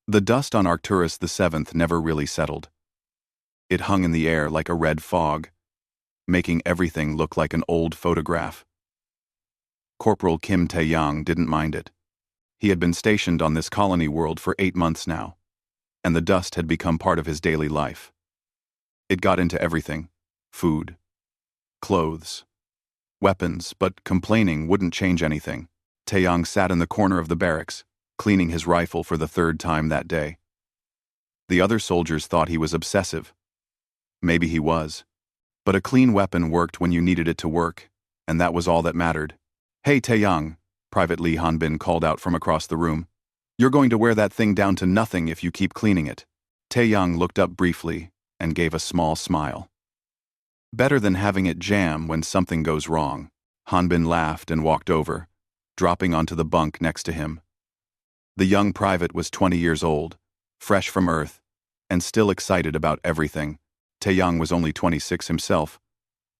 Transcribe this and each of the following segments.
The dust on Arcturus VII never really settled. It hung in the air like a red fog, making everything look like an old photograph. Corporal Kim Tae-young didn't mind it. He had been stationed on this colony world for 8 months now, and the dust had become part of his daily life. It got into everything: food, clothes, weapons, but complaining wouldn't change anything. Tae-young sat in the corner of the barracks, cleaning his rifle for the 3rd time that day. The other soldiers thought he was obsessive. Maybe he was. But a clean weapon worked when you needed it to work, and that was all that mattered. "Hey Tae-young," Private Lee Hanbin called out from across the room. "You're going to wear that thing down to nothing if you keep cleaning it." Tae-young looked up briefly and gave a small smile. "Better than having it jam when something goes wrong." Hanbin laughed and walked over, dropping onto the bunk next to him. The young private was 20 years old, fresh from Earth, and still excited about everything. Tae-young was only 26 himself,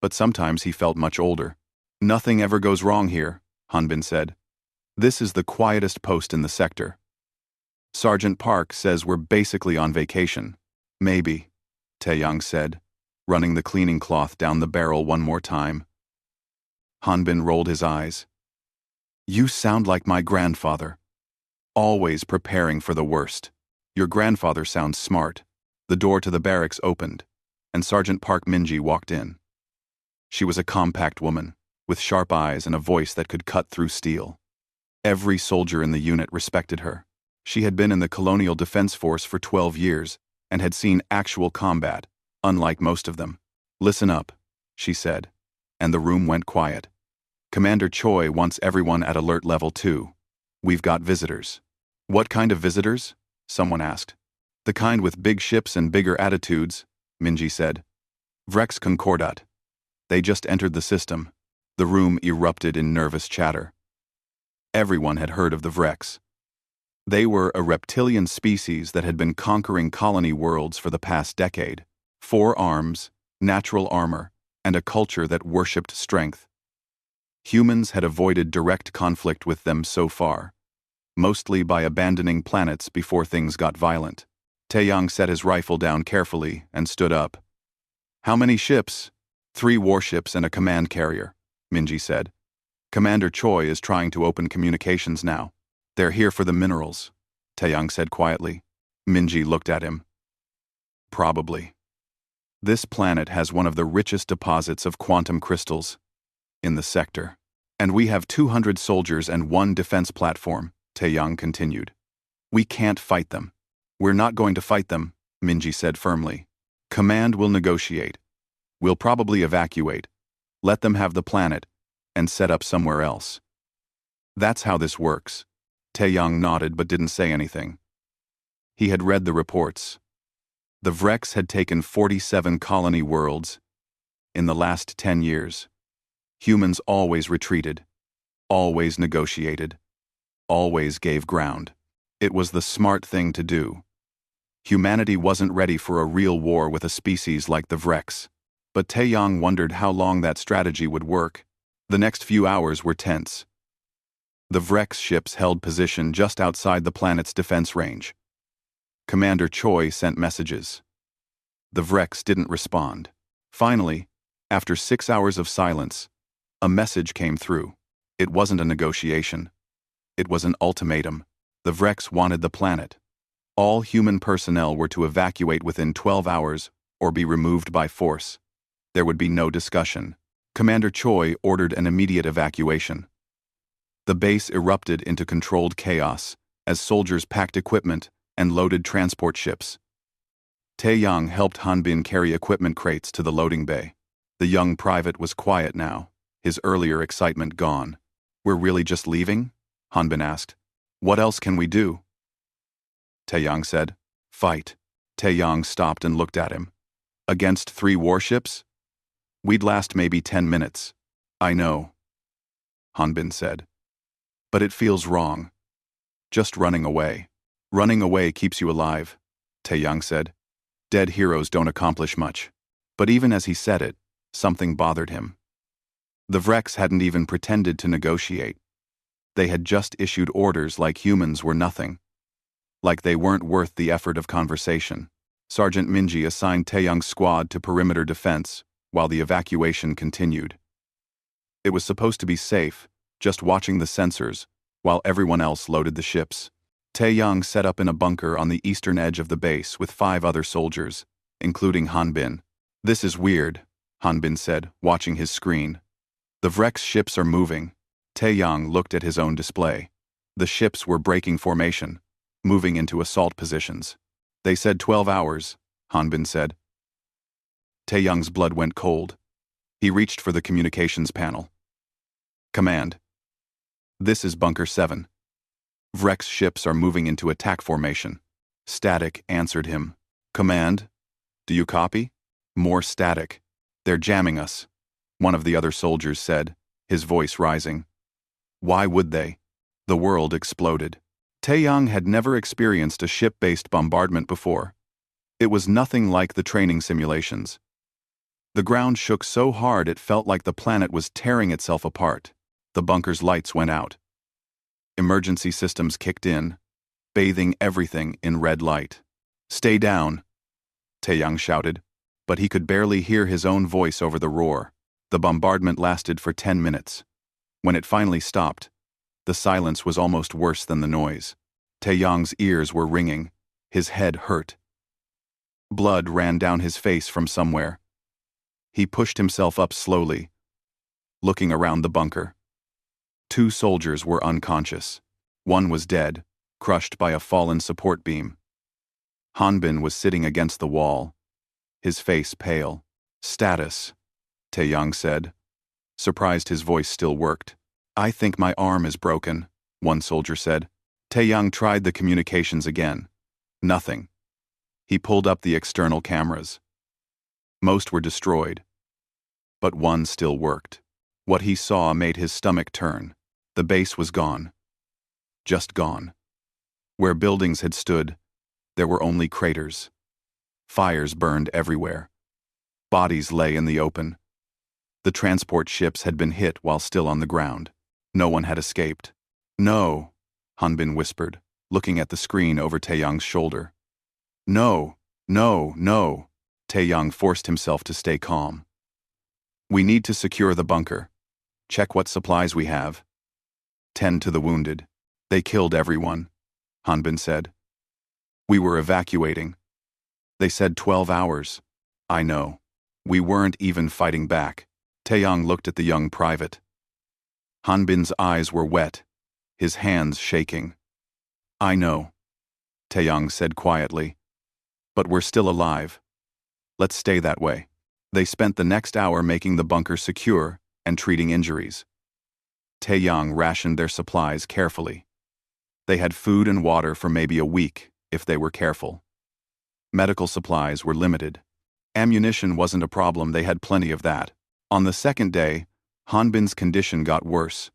but sometimes he felt much older. "Nothing ever goes wrong here," Hanbin said. "This is the quietest post in the sector. Sergeant Park says we're basically on vacation." "Maybe," Tae-young said, running the cleaning cloth down the barrel one more time. Hanbin rolled his eyes. "You sound like my grandfather. Always preparing for the worst." "Your grandfather sounds smart." The door to the barracks opened, and Sergeant Park Minji walked in. She was a compact woman, with sharp eyes and a voice that could cut through steel. Every soldier in the unit respected her. She had been in the Colonial Defense Force for 12 years and had seen actual combat, unlike most of them. "Listen up," she said, and the room went quiet. "Commander Choi wants everyone at alert level 2. We've got visitors." "What kind of visitors?" someone asked. "The kind with big ships and bigger attitudes," Minji said. "Vrex Concordat. They just entered the system." The room erupted in nervous chatter. Everyone had heard of the Vrex. They were a reptilian species that had been conquering colony worlds for the past decade. 4 arms, natural armor, and a culture that worshipped strength. Humans had avoided direct conflict with them so far, mostly by abandoning planets before things got violent. Tae-young set his rifle down carefully and stood up. "How many ships?" 3 warships and a command carrier, Minji said. "Commander Choi is trying to open communications now. They're here for the minerals," Tae-young said quietly. Minji looked at him. "Probably. This planet has one of the richest deposits of quantum crystals in the sector. And we have 200 soldiers and 1 defense platform," Tae-young continued. "We can't fight them." "We're not going to fight them," Minji said firmly. "Command will negotiate. We'll probably evacuate, let them have the planet, and set up somewhere else. That's how this works." Tae-young nodded but didn't say anything. He had read the reports. The Vrex had taken 47 colony worlds in the last 10 years. Humans always retreated, always negotiated, always gave ground. It was the smart thing to do. Humanity wasn't ready for a real war with a species like the Vrex. But Tae-young wondered how long that strategy would work. The next few hours were tense. The Vrex ships held position just outside the planet's defense range. Commander Choi sent messages. The Vrex didn't respond. Finally, after 6 hours of silence, a message came through. It wasn't a negotiation. It was an ultimatum. The Vrex wanted the planet. All human personnel were to evacuate within 12 hours or be removed by force. There would be no discussion. Commander Choi ordered an immediate evacuation. The base erupted into controlled chaos as soldiers packed equipment and loaded transport ships. Tae-young helped Hanbin carry equipment crates to the loading bay. The young private was quiet now, his earlier excitement gone. "We're really just leaving?" Hanbin asked. "What else can we do?" Tae-young said. "Fight." Tae-young stopped and looked at him. "Against 3 warships? We'd last maybe 10 minutes." "I know," Hanbin said. "But it feels wrong. Just running away." "Running away keeps you alive," Tae-young said. "Dead heroes don't accomplish much." But even as he said it, something bothered him. The Vrex hadn't even pretended to negotiate. They had just issued orders like humans were nothing. like they weren't worth the effort of conversation. Sergeant Minji assigned Taeyong's squad to perimeter defense, while the evacuation continued. It was supposed to be safe, just watching the sensors, while everyone else loaded the ships. Taeyong set up in a bunker on the eastern edge of the base with 5 other soldiers, including Hanbin. "This is weird," Hanbin said, watching his screen. "The Vrex ships are moving." Taeyong looked at his own display. The ships were breaking formation, moving into assault positions. "They said 12 hours, Hanbin said. Taeyong's blood went cold. He reached for the communications panel. "Command. This is Bunker 7. Vrex ships are moving into attack formation." Static answered him. "Command. Do you copy?" More static. "They're jamming us," one of the other soldiers said, his voice rising. Why would they? The world exploded. Taeyong had never experienced a ship-based bombardment before. It was nothing like the training simulations. The ground shook so hard it felt like the planet was tearing itself apart. The bunker's lights went out. Emergency systems kicked in, bathing everything in red light. "Stay down," Taeyong shouted, but he could barely hear his own voice over the roar. The bombardment lasted for 10 minutes. When it finally stopped, the silence was almost worse than the noise. Taeyong's ears were ringing, his head hurt. Blood ran down his face from somewhere. He pushed himself up slowly, looking around the bunker. 2 soldiers were unconscious. One was dead, crushed by a fallen support beam. Hanbin was sitting against the wall, his face pale. "Status," Taeyong said, surprised his voice still worked. "I think my arm is broken," one soldier said. Taeyong tried the communications again. Nothing. He pulled up the external cameras. Most were destroyed, but one still worked. What he saw made his stomach turn. The base was gone. Just gone. Where buildings had stood, there were only craters. Fires burned everywhere. Bodies lay in the open. The transport ships had been hit while still on the ground. No one had escaped. "No," Hanbin whispered, looking at the screen over Taeyong's shoulder. "No, no, no." Taeyong forced himself to stay calm. "We need to secure the bunker. Check what supplies we have. Tend to the wounded." "They killed everyone," Hanbin said. "We were evacuating. They said 12 hours. I know. We weren't even fighting back." Taeyong looked at the young private. Hanbin's eyes were wet, his hands shaking. "I know," Taeyong said quietly. "But we're still alive. Let's stay that way." They spent the next hour making the bunker secure and treating injuries. Taeyong rationed their supplies carefully. They had food and water for maybe a week, if they were careful. Medical supplies were limited. Ammunition wasn't a problem, they had plenty of that. On the second day, Hanbin's condition got worse.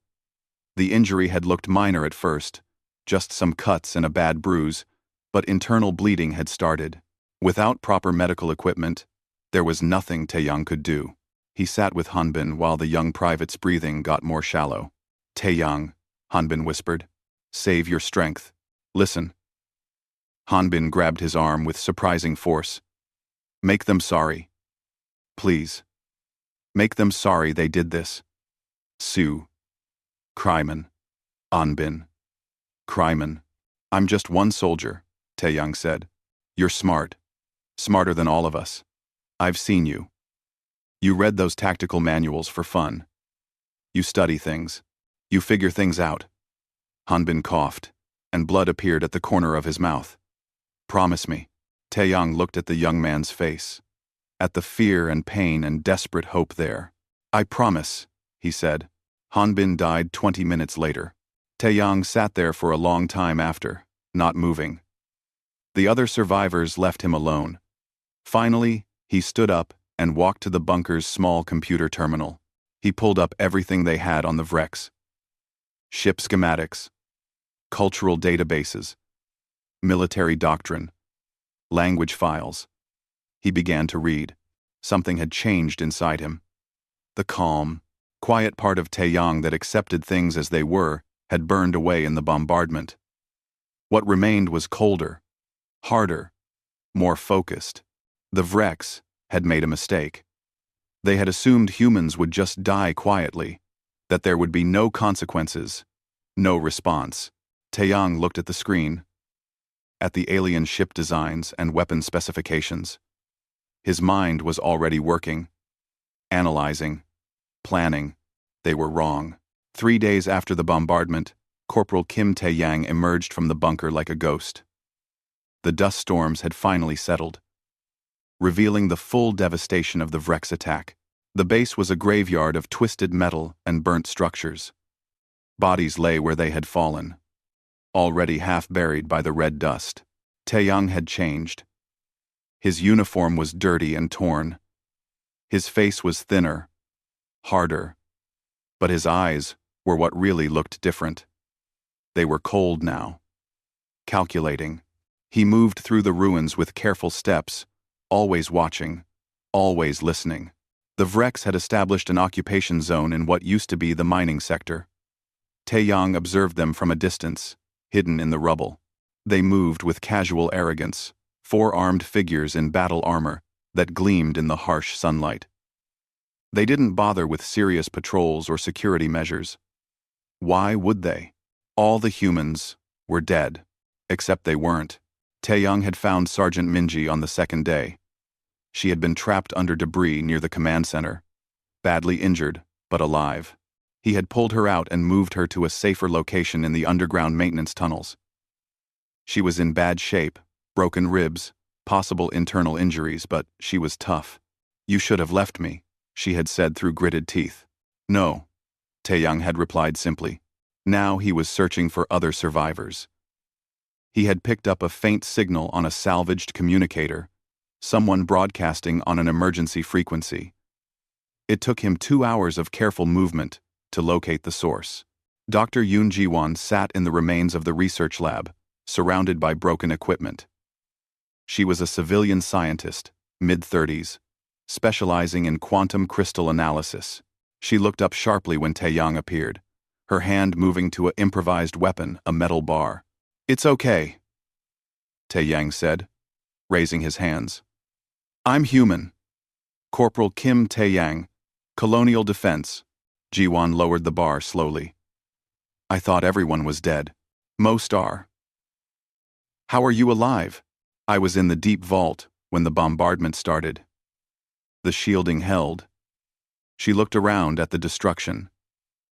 The injury had looked minor at first, just some cuts and a bad bruise, but internal bleeding had started. Without proper medical equipment, there was nothing Taeyong could do. He sat with Hanbin while the young private's breathing got more shallow. "Taeyong," Hanbin whispered, "save your strength. Listen." Hanbin grabbed his arm with surprising force. "Make them sorry. Please. Make them sorry they did this. Sue. Kryman. Hanbin. Kryman. I'm just one soldier," Taeyong said. "You're smart. Smarter than all of us. I've seen you. You read those tactical manuals for fun. You study things. You figure things out." Hanbin coughed, and blood appeared at the corner of his mouth. "Promise me." Taeyong looked at the young man's face, at the fear and pain and desperate hope there. "I promise," he said. Hanbin died 20 minutes later. Taeyong sat there for a long time after, not moving. The other survivors left him alone. Finally, he stood up and walked to the bunker's small computer terminal. He pulled up everything they had on the Vrex. Ship schematics, cultural databases, military doctrine, language files. He began to read. Something had changed inside him. The calm, quiet part of Taeyong that accepted things as they were had burned away in the bombardment. What remained was colder, harder, more focused. The Vrex had made a mistake. They had assumed humans would just die quietly, that there would be no consequences, no response. Taeyang looked at the screen, at the alien ship designs and weapon specifications. His mind was already working, analyzing, planning. They were wrong. 3 days after the bombardment, Corporal Kim Taeyang emerged from the bunker like a ghost. The dust storms had finally settled, revealing the full devastation of the Vrex attack. The base was a graveyard of twisted metal and burnt structures. Bodies lay where they had fallen, already half buried by the red dust. Taeyang had changed. His uniform was dirty and torn. His face was thinner, harder, but his eyes were what really looked different. They were cold now, calculating. He moved through the ruins with careful steps, always watching, always listening. The Vrex had established an occupation zone in what used to be the mining sector. Taeyang observed them from a distance, hidden in the rubble. They moved with casual arrogance, 4-armed figures in battle armor that gleamed in the harsh sunlight. They didn't bother with serious patrols or security measures. Why would they? All the humans were dead, except they weren't. Taeyang had found Sergeant Minji on the second day. She had been trapped under debris near the command center, badly injured, but alive. He had pulled her out and moved her to a safer location in the underground maintenance tunnels. She was in bad shape, broken ribs, possible internal injuries, but she was tough. "You should have left me," she had said through gritted teeth. "No," Taeyang had replied simply. Now he was searching for other survivors. He had picked up a faint signal on a salvaged communicator, someone broadcasting on an emergency frequency. It took him 2 hours of careful movement to locate the source. Dr. Yoon Ji-won sat in the remains of the research lab, surrounded by broken equipment. She was a civilian scientist, mid-30s, specializing in quantum crystal analysis. She looked up sharply when Taeyang appeared, her hand moving to an improvised weapon, a metal bar. "It's okay," Taeyang said, raising his hands. "I'm human. Corporal Kim Taeyang, Colonial Defense." Ji-won lowered the bar slowly. "I thought everyone was dead. Most are." "How are you alive?" "I was in the deep vault when the bombardment started." The shielding held. She looked around at the destruction.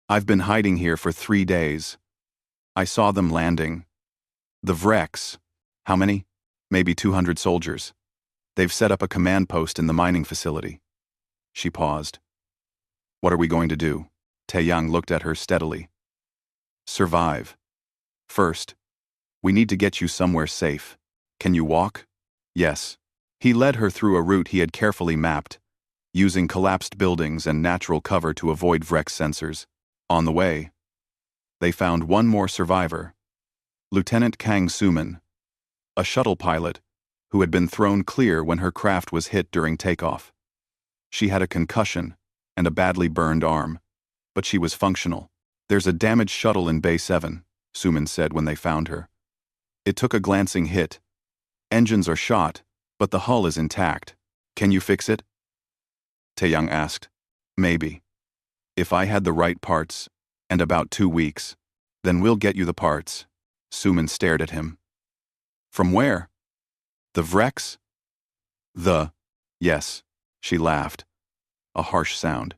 "I've been hiding here for 3 days. I saw them landing. The Vrex. How many? Maybe 200 soldiers. They've set up a command post in the mining facility." She paused. "What are we going to do?" Taeyang looked at her steadily. "Survive. First, we need to get you somewhere safe. Can you walk?" "Yes." He led her through a route he had carefully mapped, using collapsed buildings and natural cover to avoid Vrex sensors. On the way, they found one more survivor, Lieutenant Kang Suman, a shuttle pilot who had been thrown clear when her craft was hit during takeoff. She had a concussion and a badly burned arm, but she was functional. "There's a damaged shuttle in Bay 7, Suman said when they found her. "It took a glancing hit. Engines are shot, but the hull is intact. Can you fix it?" Taeyang asked. "Maybe. If I had the right parts, and about 2 weeks, then we'll get you the parts." Suman stared at him. "From where?" "The Vrex?" Yes," she laughed, a harsh sound.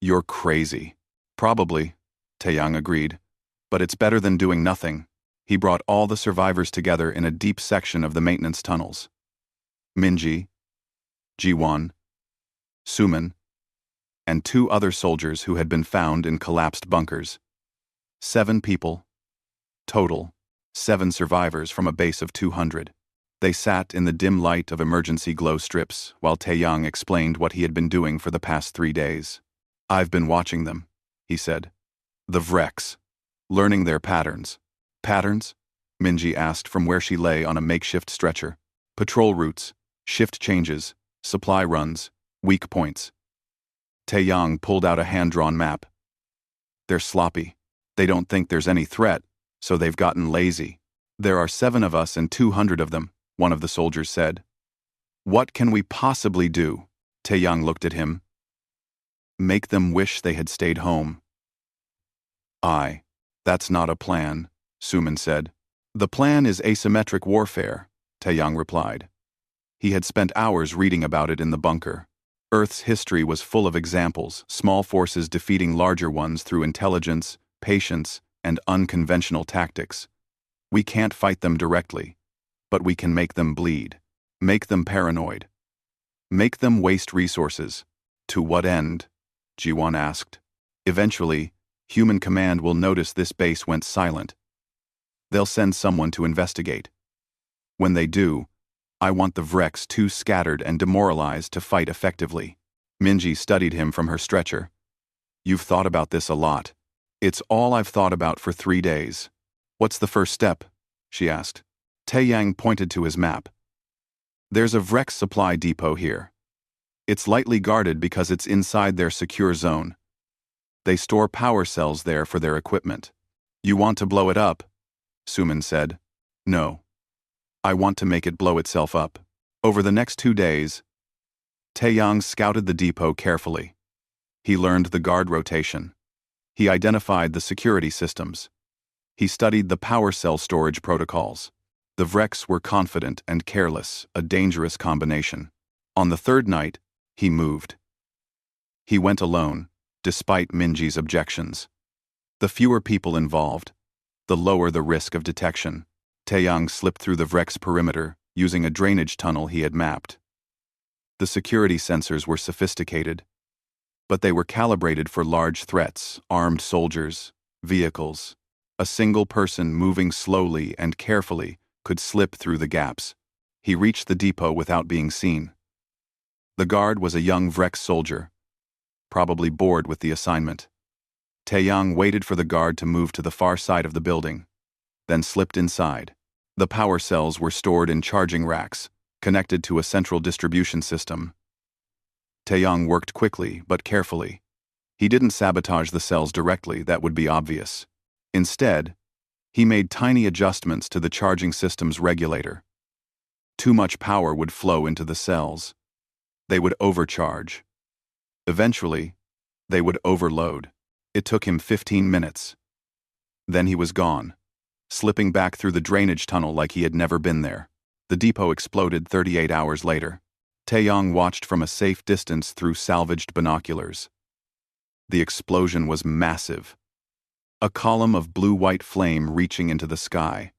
"You're crazy." "Probably," Taeyang agreed, "but it's better than doing nothing." He brought all the survivors together in a deep section of the maintenance tunnels. Minji, Ji-won, Suman, and 2 other soldiers who had been found in collapsed bunkers. 7 people. Total, 7 survivors from a base of 200. They sat in the dim light of emergency glow strips while Taeyang explained what he had been doing for the past 3 days. "I've been watching them," he said. "The Vrex. Learning their patterns." "Patterns?" Minji asked from where she lay on a makeshift stretcher. "Patrol routes, shift changes, supply runs, weak points." Taeyang pulled out a hand-drawn map. "They're sloppy. They don't think there's any threat, so they've gotten lazy." There are 7 of us and 200 of them, one of the soldiers said. What can we possibly do? Taeyang looked at him. Make them wish they had stayed home. That's not a plan, Suman said. The plan is asymmetric warfare, Taeyang replied. He had spent hours reading about it in the bunker. Earth's history was full of examples, small forces defeating larger ones through intelligence, patience, and unconventional tactics. We can't fight them directly, but we can make them bleed, make them paranoid, make them waste resources. To what end? Jiwon asked. Eventually, human command will notice this base went silent. They'll send someone to investigate. When they do, I want the Vreks too scattered and demoralized to fight effectively. Minji studied him from her stretcher. You've thought about this a lot. It's all I've thought about for 3 days. What's the first step? She asked. Taeyang pointed to his map. There's a Vreks supply depot here. It's lightly guarded because it's inside their secure zone. They store power cells there for their equipment. You want to blow it up? Suman said. No. I want to make it blow itself up. Over the next 2 days, Taeyang scouted the depot carefully. He learned the guard rotation. He identified the security systems. He studied the power cell storage protocols. The Vreks were confident and careless, a dangerous combination. On the 3rd night, he moved. He went alone, despite Minji's objections. The fewer people involved, the lower the risk of detection. Taeyang slipped through the Vreks perimeter, using a drainage tunnel he had mapped. The security sensors were sophisticated, but they were calibrated for large threats, armed soldiers, vehicles. A single person moving slowly and carefully could slip through the gaps. He reached the depot without being seen. The guard was a young Vreks soldier, probably bored with the assignment. Taeyang waited for the guard to move to the far side of the building, then slipped inside. The power cells were stored in charging racks, connected to a central distribution system. Taeyang worked quickly but carefully. He didn't sabotage the cells directly, that would be obvious. Instead, he made tiny adjustments to the charging system's regulator. Too much power would flow into the cells. They would overcharge. Eventually, they would overload. It took him 15 minutes. Then he was gone, slipping back through the drainage tunnel like he had never been there. The depot exploded 38 hours later. Taeyang watched from a safe distance through salvaged binoculars. The explosion was massive. A column of blue-white flame reaching into the sky.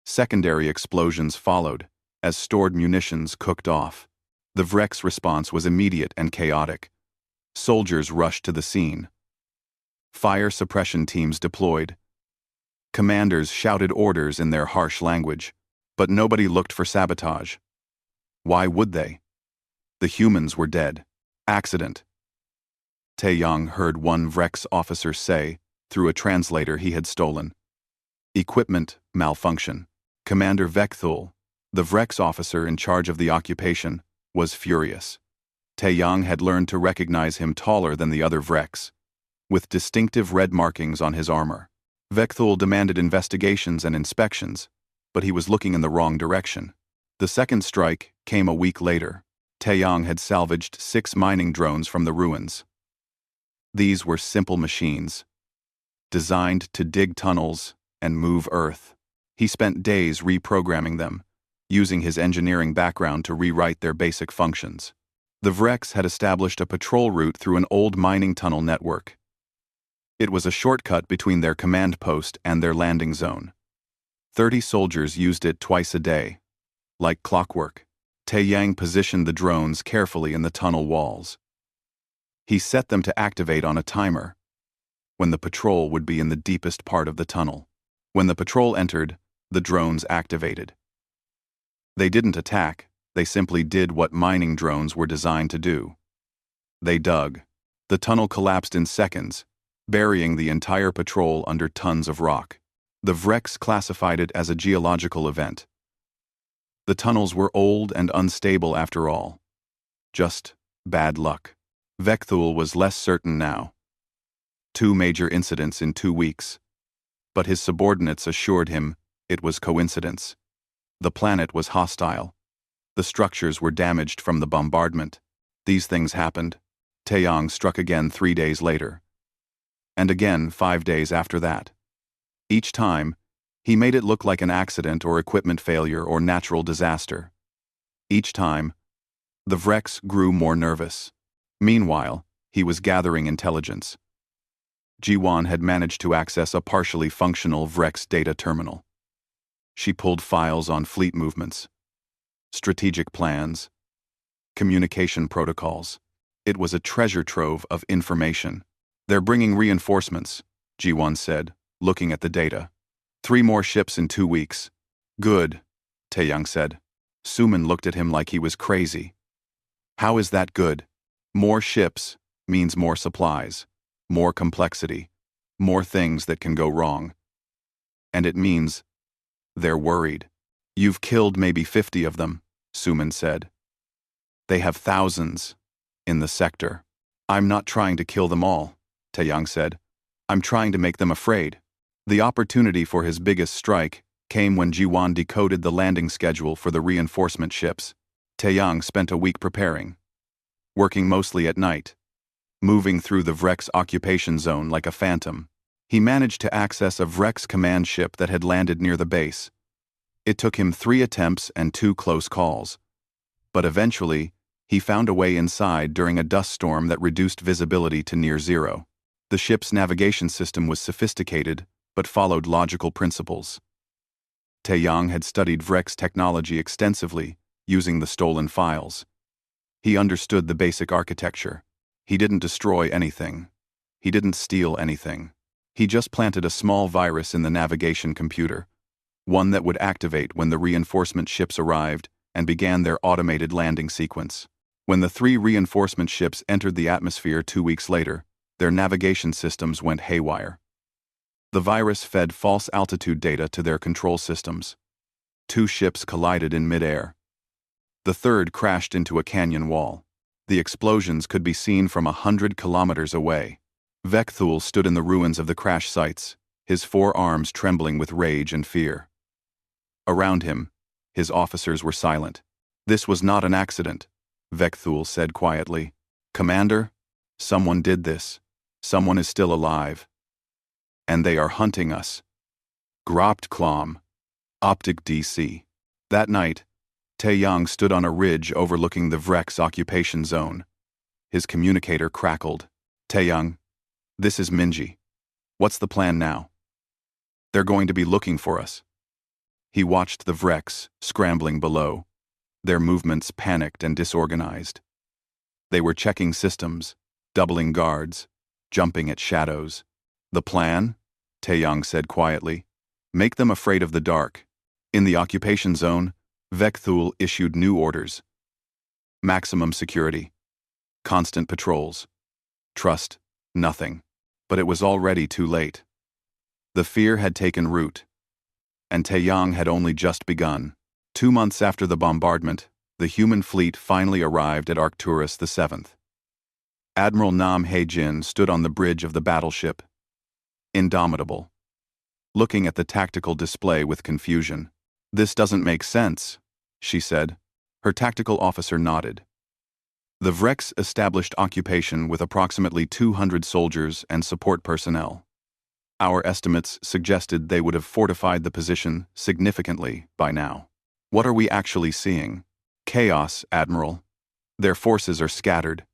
Secondary explosions followed, as stored munitions cooked off. The Vreks' response was immediate and chaotic. Soldiers rushed to the scene. Fire suppression teams deployed. Commanders shouted orders in their harsh language, but nobody looked for sabotage. Why would they? The humans were dead. Accident. Taeyang heard one Vreks officer say, through a translator he had stolen. Equipment malfunction. Commander Vekthul, the Vreks officer in charge of the occupation, was furious. Taeyang had learned to recognize him taller than the other Vreks, with distinctive red markings on his armor. Vekthul demanded investigations and inspections, but he was looking in the wrong direction. The second strike came a week later. Taeyang had salvaged 6 mining drones from the ruins. These were simple machines, designed to dig tunnels and move Earth. He spent days reprogramming them, using his engineering background to rewrite their basic functions. The Vreks had established a patrol route through an old mining tunnel network. It was a shortcut between their command post and their landing zone. 30 soldiers used it twice a day. Like clockwork, Taeyang positioned the drones carefully in the tunnel walls. He set them to activate on a timer, when the patrol would be in the deepest part of the tunnel. When the patrol entered, the drones activated. They didn't attack, they simply did what mining drones were designed to do. They dug. The tunnel collapsed in seconds, burying the entire patrol under tons of rock. The Vreks classified it as a geological event. The tunnels were old and unstable after all. Just bad luck. Vekthul was less certain now. 2 major incidents in 2 weeks. But his subordinates assured him It was coincidence. The planet was hostile. The structures were damaged from the bombardment. These things happened. Taeyang struck again 3 days later. And again 5 days after that. Each time, he made it look like an accident or equipment failure or natural disaster. Each time, the Vrex grew more nervous. Meanwhile, he was gathering intelligence. Jiwan had managed to access a partially functional Vrex data terminal. She pulled files on fleet movements, strategic plans, communication protocols. It was a treasure trove of information. "They're bringing reinforcements," Jiwan said, looking at the data. 3 more ships in 2 weeks. "Good," Taeyang said. Suman looked at him like he was crazy. "How is that good? More ships means more supplies, more complexity, more things that can go wrong. And it means they're worried." "You've killed maybe 50 of them," Suman said. "They have thousands in the sector." "I'm not trying to kill them all," Taeyang said. "I'm trying to make them afraid." The opportunity for his biggest strike came when Jiwan decoded the landing schedule for the reinforcement ships. Taeyang spent a week preparing, working mostly at night, moving through the Vrex occupation zone like a phantom. He managed to access a Vrex command ship that had landed near the base. It took him 3 attempts and 2 close calls. But eventually, he found a way inside during a dust storm that reduced visibility to near zero. The ship's navigation system was sophisticated, but followed logical principles. Taeyang had studied Vrex technology extensively, using the stolen files. He understood the basic architecture. He didn't destroy anything. He didn't steal anything. He just planted a small virus in the navigation computer, one that would activate when the reinforcement ships arrived and began their automated landing sequence. When the 3 reinforcement ships entered the atmosphere 2 weeks later, their navigation systems went haywire. The virus fed false altitude data to their control systems. 2 ships collided in midair. The third crashed into a canyon wall. The explosions could be seen from 100 kilometers away. Vekthul stood in the ruins of the crash sites, his 4 arms trembling with rage and fear. Around him, his officers were silent. "This was not an accident," Vekthul said quietly. "Commander, someone did this. Someone is still alive. And they are hunting us." Gropt Klom. Optic DC. That night, Taeyang stood on a ridge overlooking the Vrex occupation zone. His communicator crackled. "Taeyang, this is Minji. What's the plan now?" "They're going to be looking for us." He watched the Vrex scrambling below, their movements panicked and disorganized. They were checking systems, doubling guards, jumping at shadows. "The plan?" Taeyang said quietly. "Make them afraid of the dark." In the occupation zone, Vekthul issued new orders. Maximum security. Constant patrols. Trust nothing. But it was already too late. The fear had taken root. And Taeyang had only just begun. 2 months after the bombardment, the human fleet finally arrived at Arcturus VII. Admiral Nam Hae-jin stood on the bridge of the battleship, indomitable, looking at the tactical display with confusion. "This doesn't make sense," she said. Her tactical officer nodded. The Vrex established occupation with approximately 200 soldiers and support personnel. Our estimates suggested they would have fortified the position significantly by now. "What are we actually seeing?" "Chaos, Admiral. Their forces are scattered.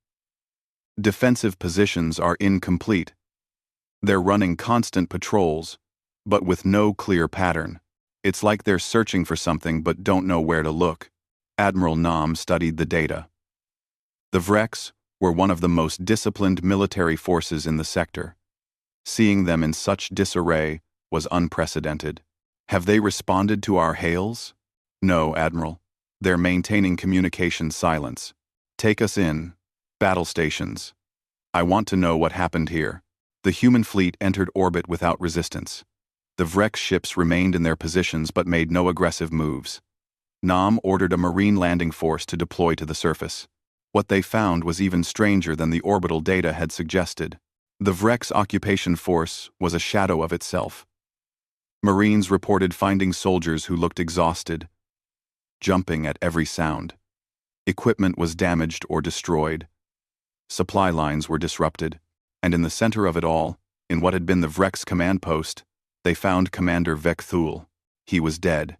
Defensive positions are incomplete. They're running constant patrols, but with no clear pattern. It's like they're searching for something but don't know where to look." Admiral Nam studied the data. The Vrex were one of the most disciplined military forces in the sector. Seeing them in such disarray was unprecedented. "Have they responded to our hails?" "No, Admiral. They're maintaining communication silence. Take us in. Battle stations. I want to know what happened here." The human fleet entered orbit without resistance. The Vrex ships remained in their positions but made no aggressive moves. Nam ordered a marine landing force to deploy to the surface. What they found was even stranger than the orbital data had suggested. The Vrex occupation force was a shadow of itself. Marines reported finding soldiers who looked exhausted, jumping at every sound. Equipment was damaged or destroyed. Supply lines were disrupted. And in the center of it all, in what had been the Vrex command post, they found Commander Vekthul. He was dead,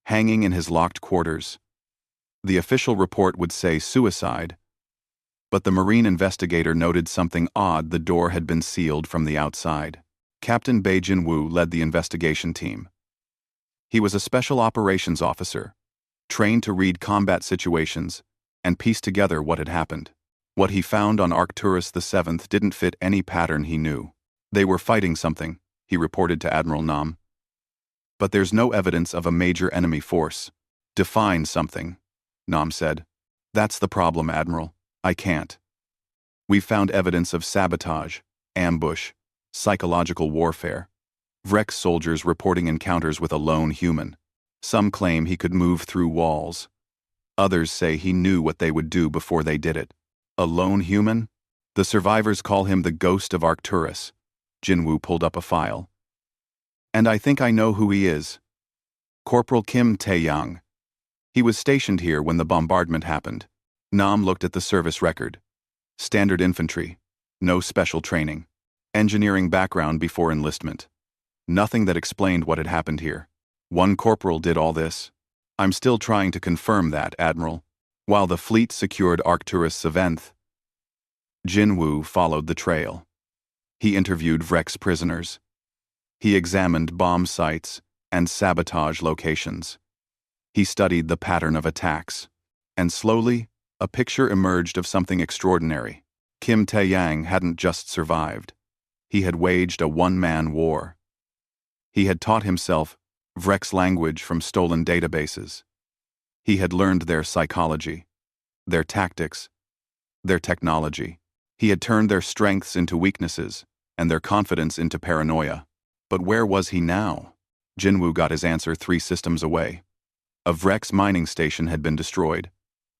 hanging in his locked quarters. The official report would say suicide, but the Marine investigator noted something odd. The door had been sealed from the outside. Captain Bei Jinwoo led the investigation team. He was a special operations officer, trained to read combat situations and piece together what had happened. What he found on Arcturus VII didn't fit any pattern he knew. They were fighting something, he reported to Admiral Nam. But there's no evidence of a major enemy force. Define something, Nam said. That's the problem, Admiral. I can't. We've found evidence of sabotage, ambush, psychological warfare. Vrex soldiers reporting encounters with a lone human. Some claim he could move through walls. Others say he knew what they would do before they did it. A lone human? The survivors call him the ghost of Arcturus. Jinwoo pulled up a file. And I think I know who he is. Corporal Kim Tae-young. He was stationed here when the bombardment happened. Nam looked at the service record. Standard infantry. No special training. Engineering background before enlistment. Nothing that explained what had happened here. One corporal did all this. I'm still trying to confirm that, Admiral. While the fleet secured Arcturus VII, Jinwoo followed the trail. He interviewed Vrex prisoners. He examined bomb sites and sabotage locations. He studied the pattern of attacks. And slowly, a picture emerged of something extraordinary. Kim Tae-yang hadn't just survived. He had waged a one-man war. He had taught himself Vrex language from stolen databases. He had learned their psychology, their tactics, their technology. He had turned their strengths into weaknesses and their confidence into paranoia. But where was he now? Jinwoo got his answer 3 systems away. A Vrex mining station had been destroyed.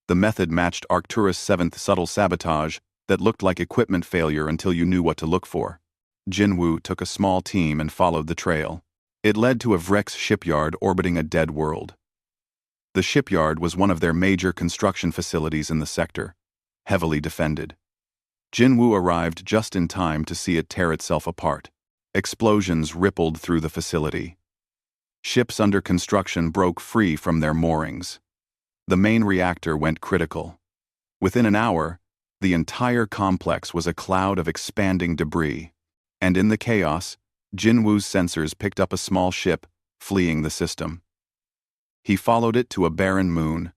The method matched Arcturus VII's subtle sabotage that looked like equipment failure until you knew what to look for. Jinwoo took a small team and followed the trail. It led to a Vrex shipyard orbiting a dead world. The shipyard was one of their major construction facilities in the sector, heavily defended. Jinwoo arrived just in time to see it tear itself apart. Explosions rippled through the facility. Ships under construction broke free from their moorings. The main reactor went critical. Within an hour, the entire complex was a cloud of expanding debris, and in the chaos, Jinwoo's sensors picked up a small ship fleeing the system. He followed it to a barren moon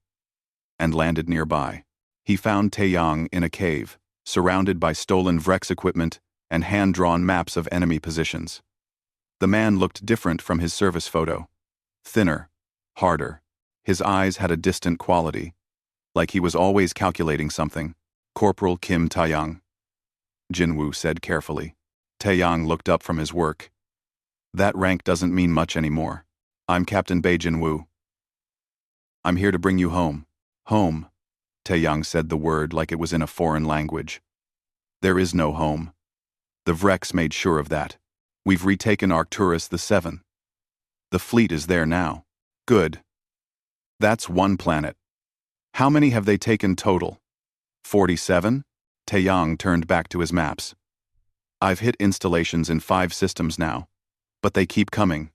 and landed nearby. He found Tae-young in a cave, surrounded by stolen Vrex equipment and hand-drawn maps of enemy positions. The man looked different from his service photo. Thinner, harder. His eyes had a distant quality, like he was always calculating something. Corporal Kim Tae-young, Jinwoo said carefully. Tae-young looked up from his work. That rank doesn't mean much anymore. I'm Captain Bei Jinwoo. I'm here to bring you home. Home. Tae-young said the word like it was in a foreign language. There is no home. The Vrex made sure of that. We've retaken Arcturus VII. The fleet is there now. Good. That's one planet. How many have they taken total? 47? Tae-young turned back to his maps. I've hit installations in 5 systems now, but they keep coming.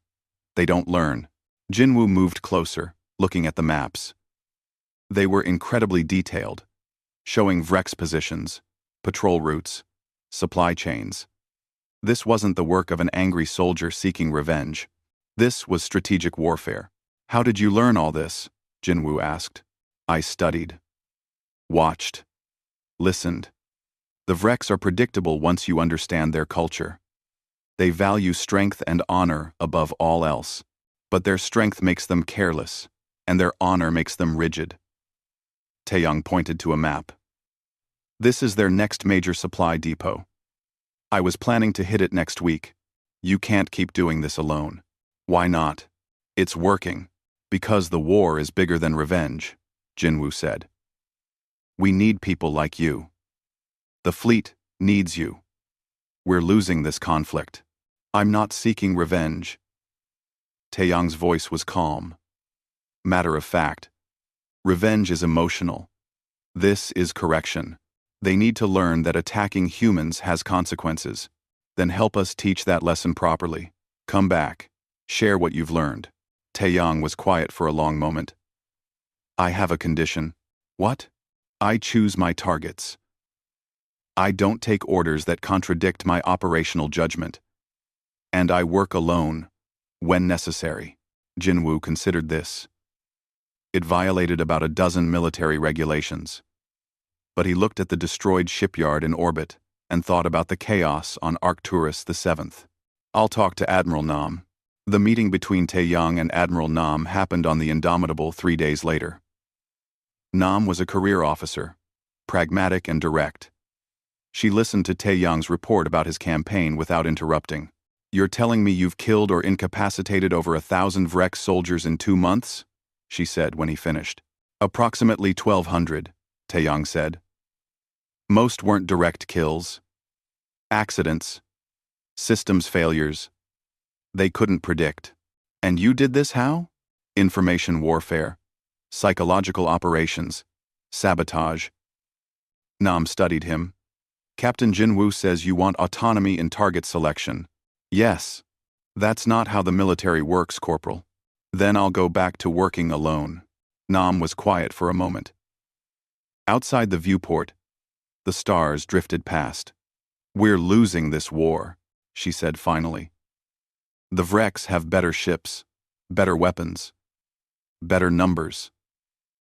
They don't learn. Jinwoo moved closer, looking at the maps. They were incredibly detailed, showing Vrex positions, patrol routes, supply chains. This wasn't the work of an angry soldier seeking revenge. This was strategic warfare. How did you learn all this? Jinwoo asked. I studied. Watched. Listened. The Vrex are predictable once you understand their culture. They value strength and honor above all else, but their strength makes them careless, and their honor makes them rigid. Tae-young pointed to a map. This is their next major supply depot. I was planning to hit it next week. You can't keep doing this alone. Why not? It's working. Because the war is bigger than revenge, Jinwoo said. We need people like you. The fleet needs you. We're losing this conflict. I'm not seeking revenge. Taeyang's voice was calm. Matter of fact. Revenge is emotional. This is correction. They need to learn that attacking humans has consequences. Then help us teach that lesson properly. Come back. Share what you've learned. Taeyang was quiet for a long moment. I have a condition. What? I choose my targets. I don't take orders that contradict my operational judgment. And I work alone, when necessary. Jinwoo considered this. It violated about a dozen military regulations. But he looked at the destroyed shipyard in orbit and thought about the chaos on Arcturus VII. I'll talk to Admiral Nam. The meeting between Taeyang and Admiral Nam happened on the Indomitable 3 days later. Nam was a career officer, pragmatic and direct. She listened to Taeyang's report about his campaign without interrupting. You're telling me you've killed or incapacitated over 1,000 Vrex soldiers in 2 months? She said when he finished. Approximately 1,200, Taeyang said. Most weren't direct kills. Accidents. Systems failures. They couldn't predict. And you did this how? Information warfare. Psychological operations. Sabotage. Nam studied him. Captain Jinwoo says you want autonomy in target selection. Yes. That's not how the military works, Corporal. Then I'll go back to working alone. Nam was quiet for a moment. Outside the viewport, the stars drifted past. We're losing this war, she said finally. The Vrex have better ships, better weapons, better numbers.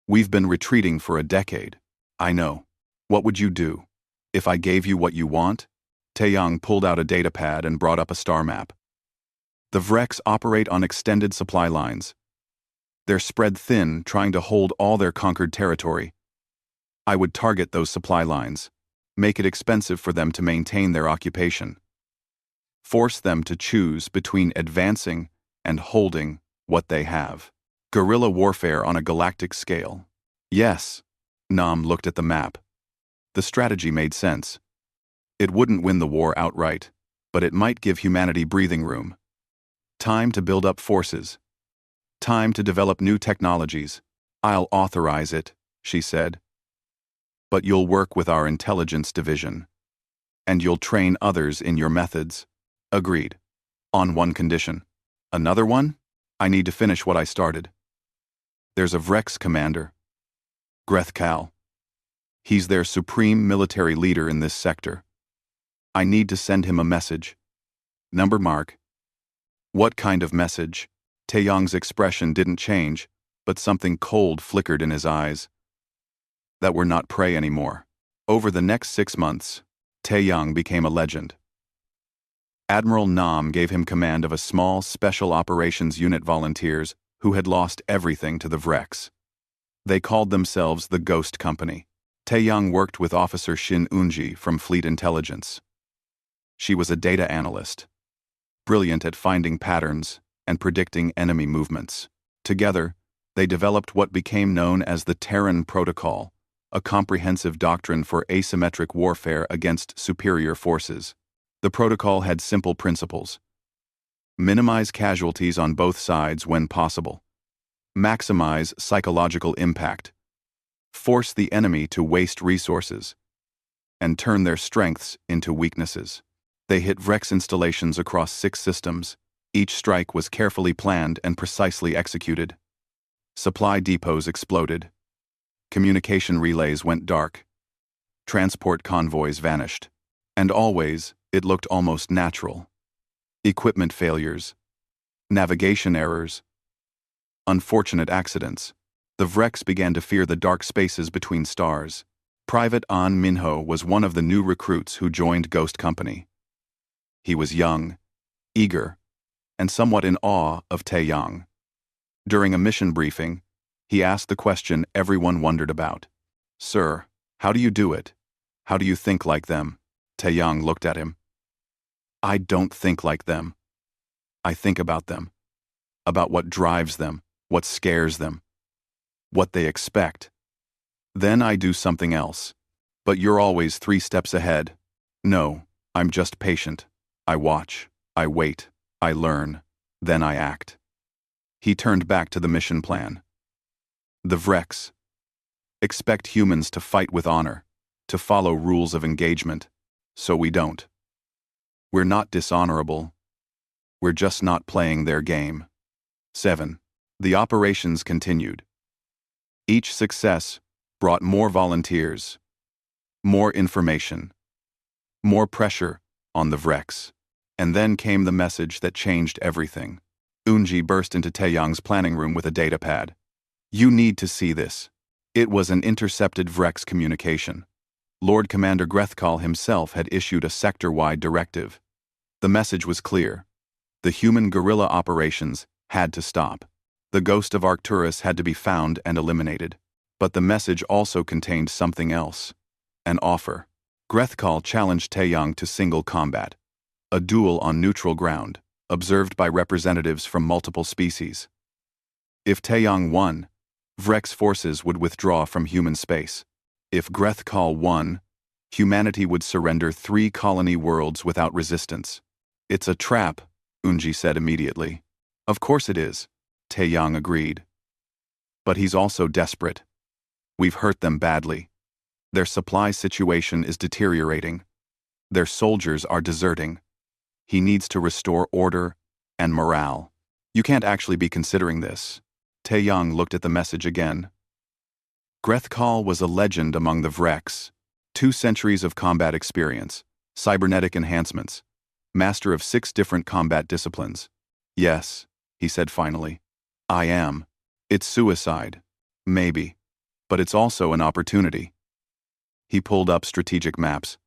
We've been retreating for a decade. I know. What would you do? If I gave you what you want? Taeyang pulled out a datapad and brought up a star map. The Vrex operate on extended supply lines. They're spread thin, trying to hold all their conquered territory. I would target those supply lines, make it expensive for them to maintain their occupation. Force them to choose between advancing and holding what they have. Guerrilla warfare on a galactic scale. Yes. Nam looked at the map. The strategy made sense. It wouldn't win the war outright, but it might give humanity breathing room. Time to build up forces. Time to develop new technologies. I'll authorize it, she said. But you'll work with our intelligence division. And you'll train others in your methods. Agreed. On one condition. Another one? I need to finish what I started. There's a Vrex commander. Greth Kal. He's their supreme military leader in this sector. I need to send him a message. Number mark. What kind of message? Taeyang's expression didn't change, but something cold flickered in his eyes. That we're not prey anymore. Over the next 6 months, Taeyang became a legend. Admiral Nam gave him command of a small Special Operations Unit volunteers who had lost everything to the Vrex. They called themselves the Ghost Company. Taeyang worked with Officer Shin Eunji from Fleet Intelligence. She was a data analyst, brilliant at finding patterns and predicting enemy movements. Together, they developed what became known as the Terran Protocol, a comprehensive doctrine for asymmetric warfare against superior forces. The protocol had simple principles. Minimize casualties on both sides when possible. Maximize psychological impact. Force the enemy to waste resources. And turn their strengths into weaknesses. They hit Vrex installations across 6 systems. Each strike was carefully planned and precisely executed. Supply depots exploded. Communication relays went dark. Transport convoys vanished. And always, it looked almost natural. Equipment failures. Navigation errors. Unfortunate accidents. The Vrex began to fear the dark spaces between stars. Private An Minho was one of the new recruits who joined Ghost Company. He was young, eager, and somewhat in awe of Taeyang. During a mission briefing, he asked the question everyone wondered about. Sir, how do you do it? How do you think like them? Taeyang looked at him. I don't think like them. I think about them. About what drives them, what scares them, what they expect. Then I do something else. But you're always 3 steps ahead. No, I'm just patient. I watch, I wait, I learn, then I act. He turned back to the mission plan. The Vrex. Expect humans to fight with honor, to follow rules of engagement, so we don't. We're not dishonorable. We're just not playing their game. 7. The operations continued. Each success brought more volunteers, more information, more pressure on the Vrex. And then came the message that changed everything. Unji burst into Taeyang's planning room with a datapad. You need to see this. It was an intercepted Vrex communication. Lord Commander Grethkal himself had issued a sector-wide directive. The message was clear. The human guerrilla operations had to stop. The ghost of Arcturus had to be found and eliminated. But the message also contained something else. An offer. Grethkal challenged Taeyang to single combat. A duel on neutral ground, observed by representatives from multiple species. If Taeyang won, Vrex forces would withdraw from human space. If Grethkal won, humanity would surrender 3 colony worlds without resistance. It's a trap, Unji said immediately. Of course it is, Taeyang agreed. But he's also desperate. We've hurt them badly. Their supply situation is deteriorating. Their soldiers are deserting. He needs to restore order and morale. You can't actually be considering this. Taeyang looked at the message again. Grethkal was a legend among the Vrex. 2 centuries of combat experience, cybernetic enhancements, master of 6 different combat disciplines. Yes, he said finally. I am. It's suicide. Maybe. But it's also an opportunity. He pulled up strategic maps.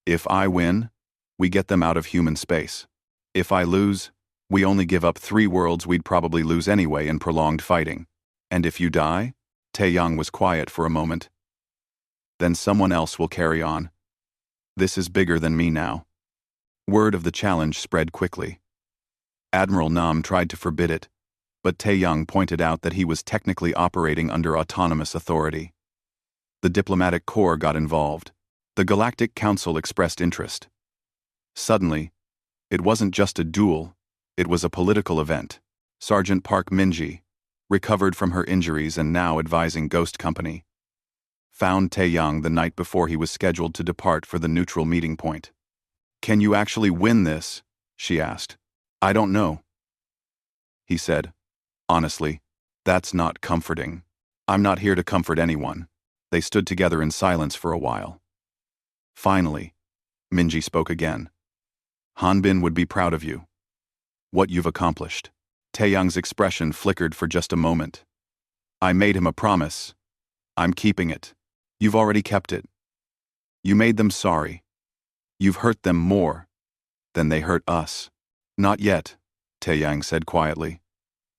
If I win, we get them out of human space. If I lose, we only give up 3 worlds we'd probably lose anyway in prolonged fighting. And if you die? Taeyang was quiet for a moment. Then someone else will carry on. This is bigger than me now. Word of the challenge spread quickly. Admiral Nam tried to forbid it, but Taeyang pointed out that he was technically operating under autonomous authority. The diplomatic corps got involved. The Galactic Council expressed interest. Suddenly, it wasn't just a duel, it was a political event. Sergeant Park Minji, recovered from her injuries and now advising Ghost Company, found Taeyang the night before he was scheduled to depart for the neutral meeting point. Can you actually win this? She asked. I don't know. He said, honestly, that's not comforting. I'm not here to comfort anyone. They stood together in silence for a while. Finally, Minji spoke again. Hanbin would be proud of you. What you've accomplished. Taeyang's expression flickered for just a moment. I made him a promise. I'm keeping it. You've already kept it. You made them sorry. You've hurt them more than they hurt us. Not yet, Taeyang said quietly.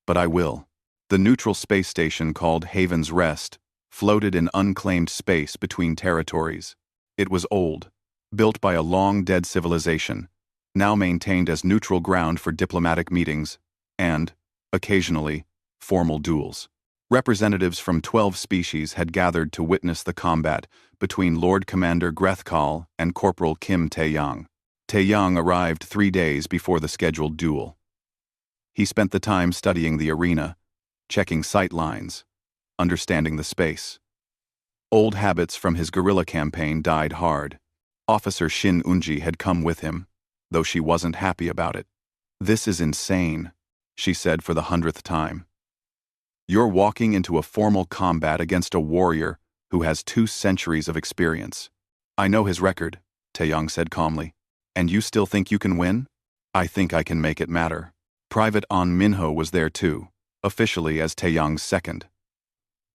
But I will. The neutral space station called Haven's Rest floated in unclaimed space between territories. It was old, built by a long-dead civilization, now maintained as neutral ground for diplomatic meetings and, occasionally, formal duels. Representatives from 12 species had gathered to witness the combat between Lord Commander Grethkal and Corporal Kim Taeyang. Taeyang arrived 3 days before the scheduled duel. He spent the time studying the arena, checking sight lines, understanding the space. Old habits from his guerrilla campaign died hard. Officer Shin Unji had come with him, though she wasn't happy about it. This is insane, she said for the 100th time. You're walking into a formal combat against a warrior who has 2 centuries of experience. I know his record, Taeyang said calmly. And you still think you can win? I think I can make it matter. Private An Minho was there too, officially as Taeyang's second.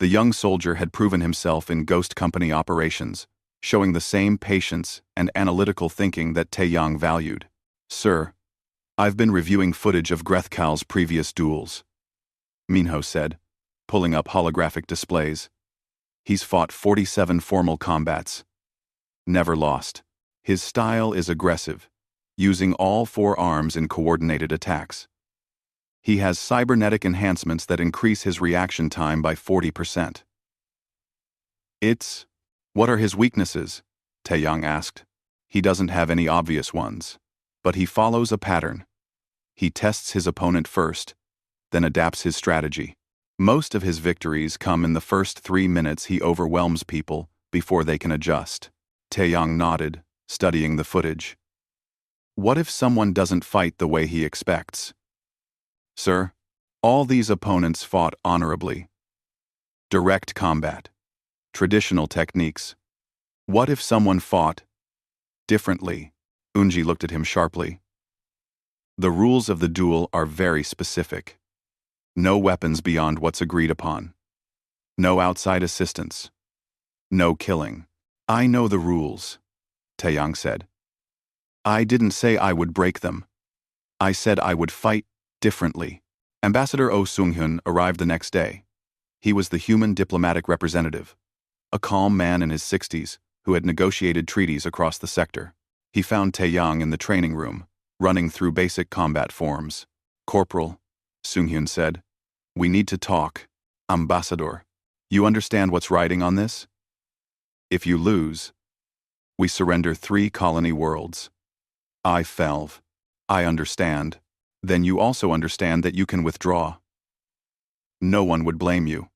The young soldier had proven himself in Ghost Company operations, showing the same patience and analytical thinking that Taeyang valued. Sir, I've been reviewing footage of Grethkal's previous duels, Minho said, pulling up holographic displays. He's fought 47 formal combats. Never lost. His style is aggressive, using all 4 arms in coordinated attacks. He has cybernetic enhancements that increase his reaction time by 40%. What are his weaknesses? Taeyang asked. He doesn't have any obvious ones, but he follows a pattern. He tests his opponent first, then adapts his strategy. Most of his victories come in the first 3 minutes. He overwhelms people before they can adjust. Taeyang nodded, studying the footage. What if someone doesn't fight the way he expects? Sir, all these opponents fought honorably. Direct combat. Traditional techniques. What if someone fought differently? Unji looked at him sharply. The rules of the duel are very specific. No weapons beyond what's agreed upon. No outside assistance. No killing. I know the rules, Taeyang said. I didn't say I would break them. I said I would fight differently. Ambassador Oh Sung-hyun arrived the next day. He was the human diplomatic representative, a calm man in his 60s who had negotiated treaties across the sector. He found Taeyang in the training room, running through basic combat forms. Corporal, Sung-hyun said, we need to talk. Ambassador, you understand what's riding on this? If you lose, we surrender 3 colony worlds. I felv. I understand. Then you also understand that you can withdraw. No one would blame you.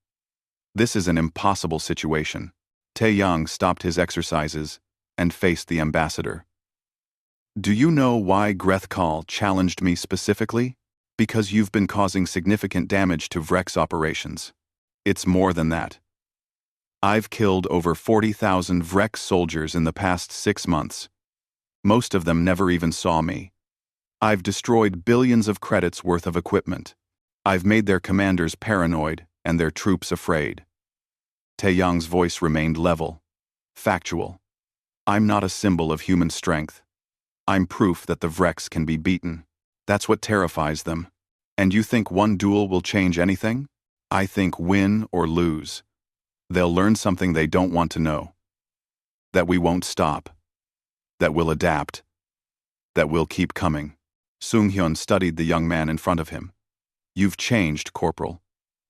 This is an impossible situation. Taeyang stopped his exercises and faced the ambassador. Do you know why Grethkal challenged me specifically? Because you've been causing significant damage to Vrex operations. It's more than that. I've killed over 40,000 Vrex soldiers in the past 6 months. Most of them never even saw me. I've destroyed billions of credits worth of equipment. I've made their commanders paranoid and their troops afraid. Taeyang's voice remained level, factual. I'm not a symbol of human strength. I'm proof that the Vrex can be beaten. That's what terrifies them. And you think one duel will change anything? I think win or lose. They'll learn something they don't want to know. That we won't stop. That we'll adapt. That we'll keep coming. Sung-hyun studied the young man in front of him. You've changed, Corporal.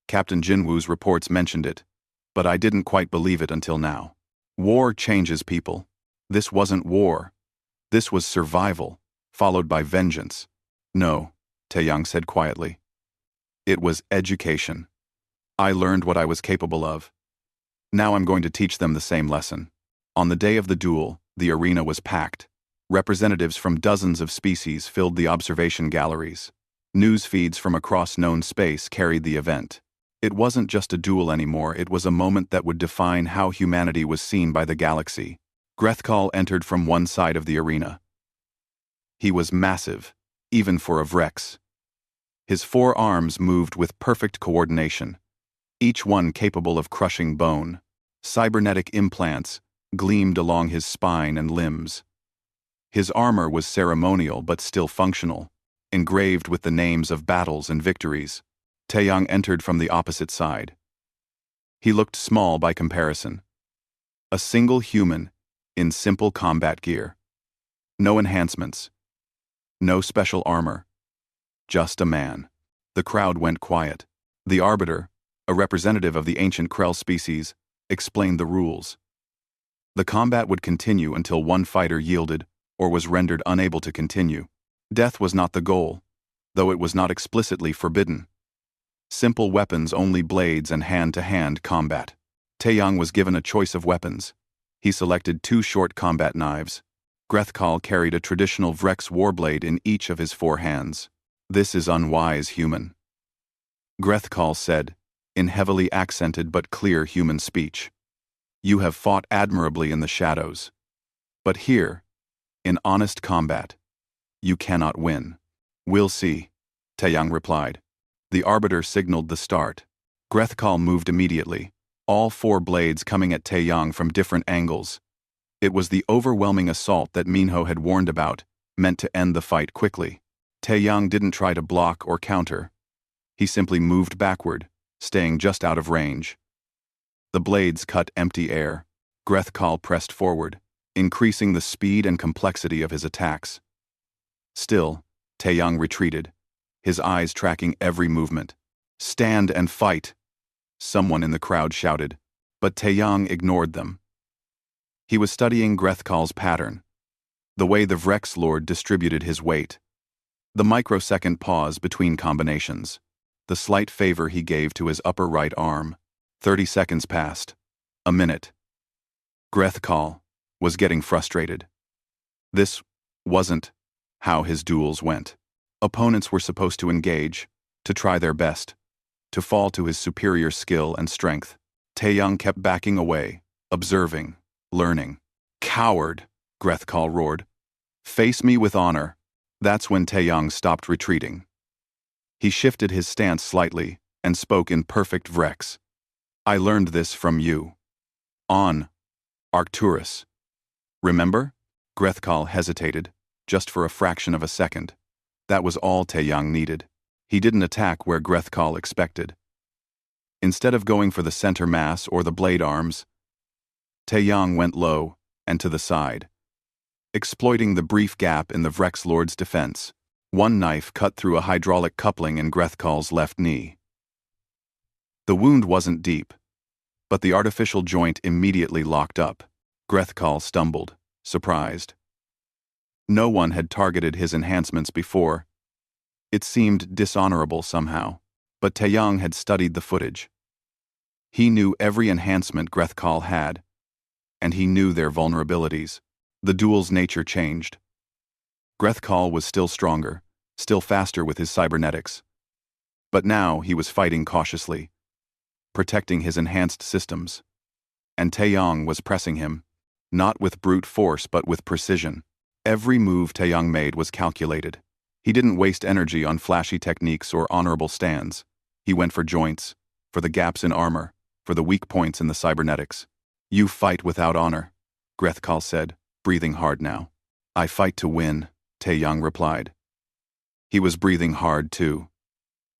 Captain Jinwoo's reports mentioned it, but I didn't quite believe it until now. War changes people. This wasn't war. This was survival, followed by vengeance. No, Taeyang said quietly. It was education. I learned what I was capable of. Now I'm going to teach them the same lesson. On the day of the duel, the arena was packed. Representatives from dozens of species filled the observation galleries. News feeds from across known space carried the event. It wasn't just a duel anymore, it was a moment that would define how humanity was seen by the galaxy. Grethkal entered from one side of the arena. He was massive, even for a Vrex. His 4 arms moved with perfect coordination, each one capable of crushing bone. Cybernetic implants gleamed along his spine and limbs. His armor was ceremonial but still functional, engraved with the names of battles and victories. Taeyang entered from the opposite side. He looked small by comparison. A single human in simple combat gear. No enhancements. No special armor. Just a man. The crowd went quiet. The Arbiter, a representative of the ancient Krell species, explained the rules. The combat would continue until one fighter yielded or was rendered unable to continue. Death was not the goal, though it was not explicitly forbidden. Simple weapons, only blades and hand-to-hand combat. Taeyang was given a choice of weapons. He selected 2 short combat knives. Grethkal carried a traditional Vrex warblade in each of his 4 hands. This is unwise, human. Grethkal said, in heavily accented but clear human speech. You have fought admirably in the shadows. But here, in honest combat, you cannot win. We'll see, Taeyang replied. The Arbiter signaled the start. Grethkal moved immediately, all 4 blades coming at Taeyang from different angles. It was the overwhelming assault that Minho had warned about, meant to end the fight quickly. Taeyang didn't try to block or counter. He simply moved backward, staying just out of range. The blades cut empty air. Grethkal pressed forward, increasing the speed and complexity of his attacks. Still, Taeyang retreated, his eyes tracking every movement. Stand and fight! Someone in the crowd shouted, but Taeyang ignored them. He was studying Grethkal's pattern, the way the Vrex Lord distributed his weight, the microsecond pause between combinations. the slight favor he gave to his upper right arm. 30 seconds passed. A minute. Grethkal was getting frustrated. This wasn't how his duels went. Opponents were supposed to engage, to try their best, to fall to his superior skill and strength. Taeyang kept backing away, observing, learning. Coward, Grethkal roared. Face me with honor. That's when Taeyang stopped retreating. He shifted his stance slightly and spoke in perfect Vrex. I learned this from you. On Arcturus. Remember? Grethkal hesitated, just for a fraction of a second. That was all Taeyang needed. He didn't attack where Grethkal expected. Instead of going for the center mass or the blade arms, Taeyang went low and to the side, exploiting the brief gap in the Vrex Lord's defense. One knife cut through a hydraulic coupling in Grethkal's left knee. The wound wasn't deep, but the artificial joint immediately locked up. Grethkal stumbled, surprised. No one had targeted his enhancements before. It seemed dishonorable somehow, but Taeyang had studied the footage. He knew every enhancement Grethkal had, and he knew their vulnerabilities. The duel's nature changed. Grethkal was still stronger, still faster with his cybernetics. But now he was fighting cautiously, protecting his enhanced systems. And Taeyang was pressing him, not with brute force but with precision. Every move Taeyang made was calculated. He didn't waste energy on flashy techniques or honorable stands. He went for joints, for the gaps in armor, for the weak points in the cybernetics. You fight without honor, Grethkal said, breathing hard now. I fight to win, Taeyang replied. He was breathing hard too,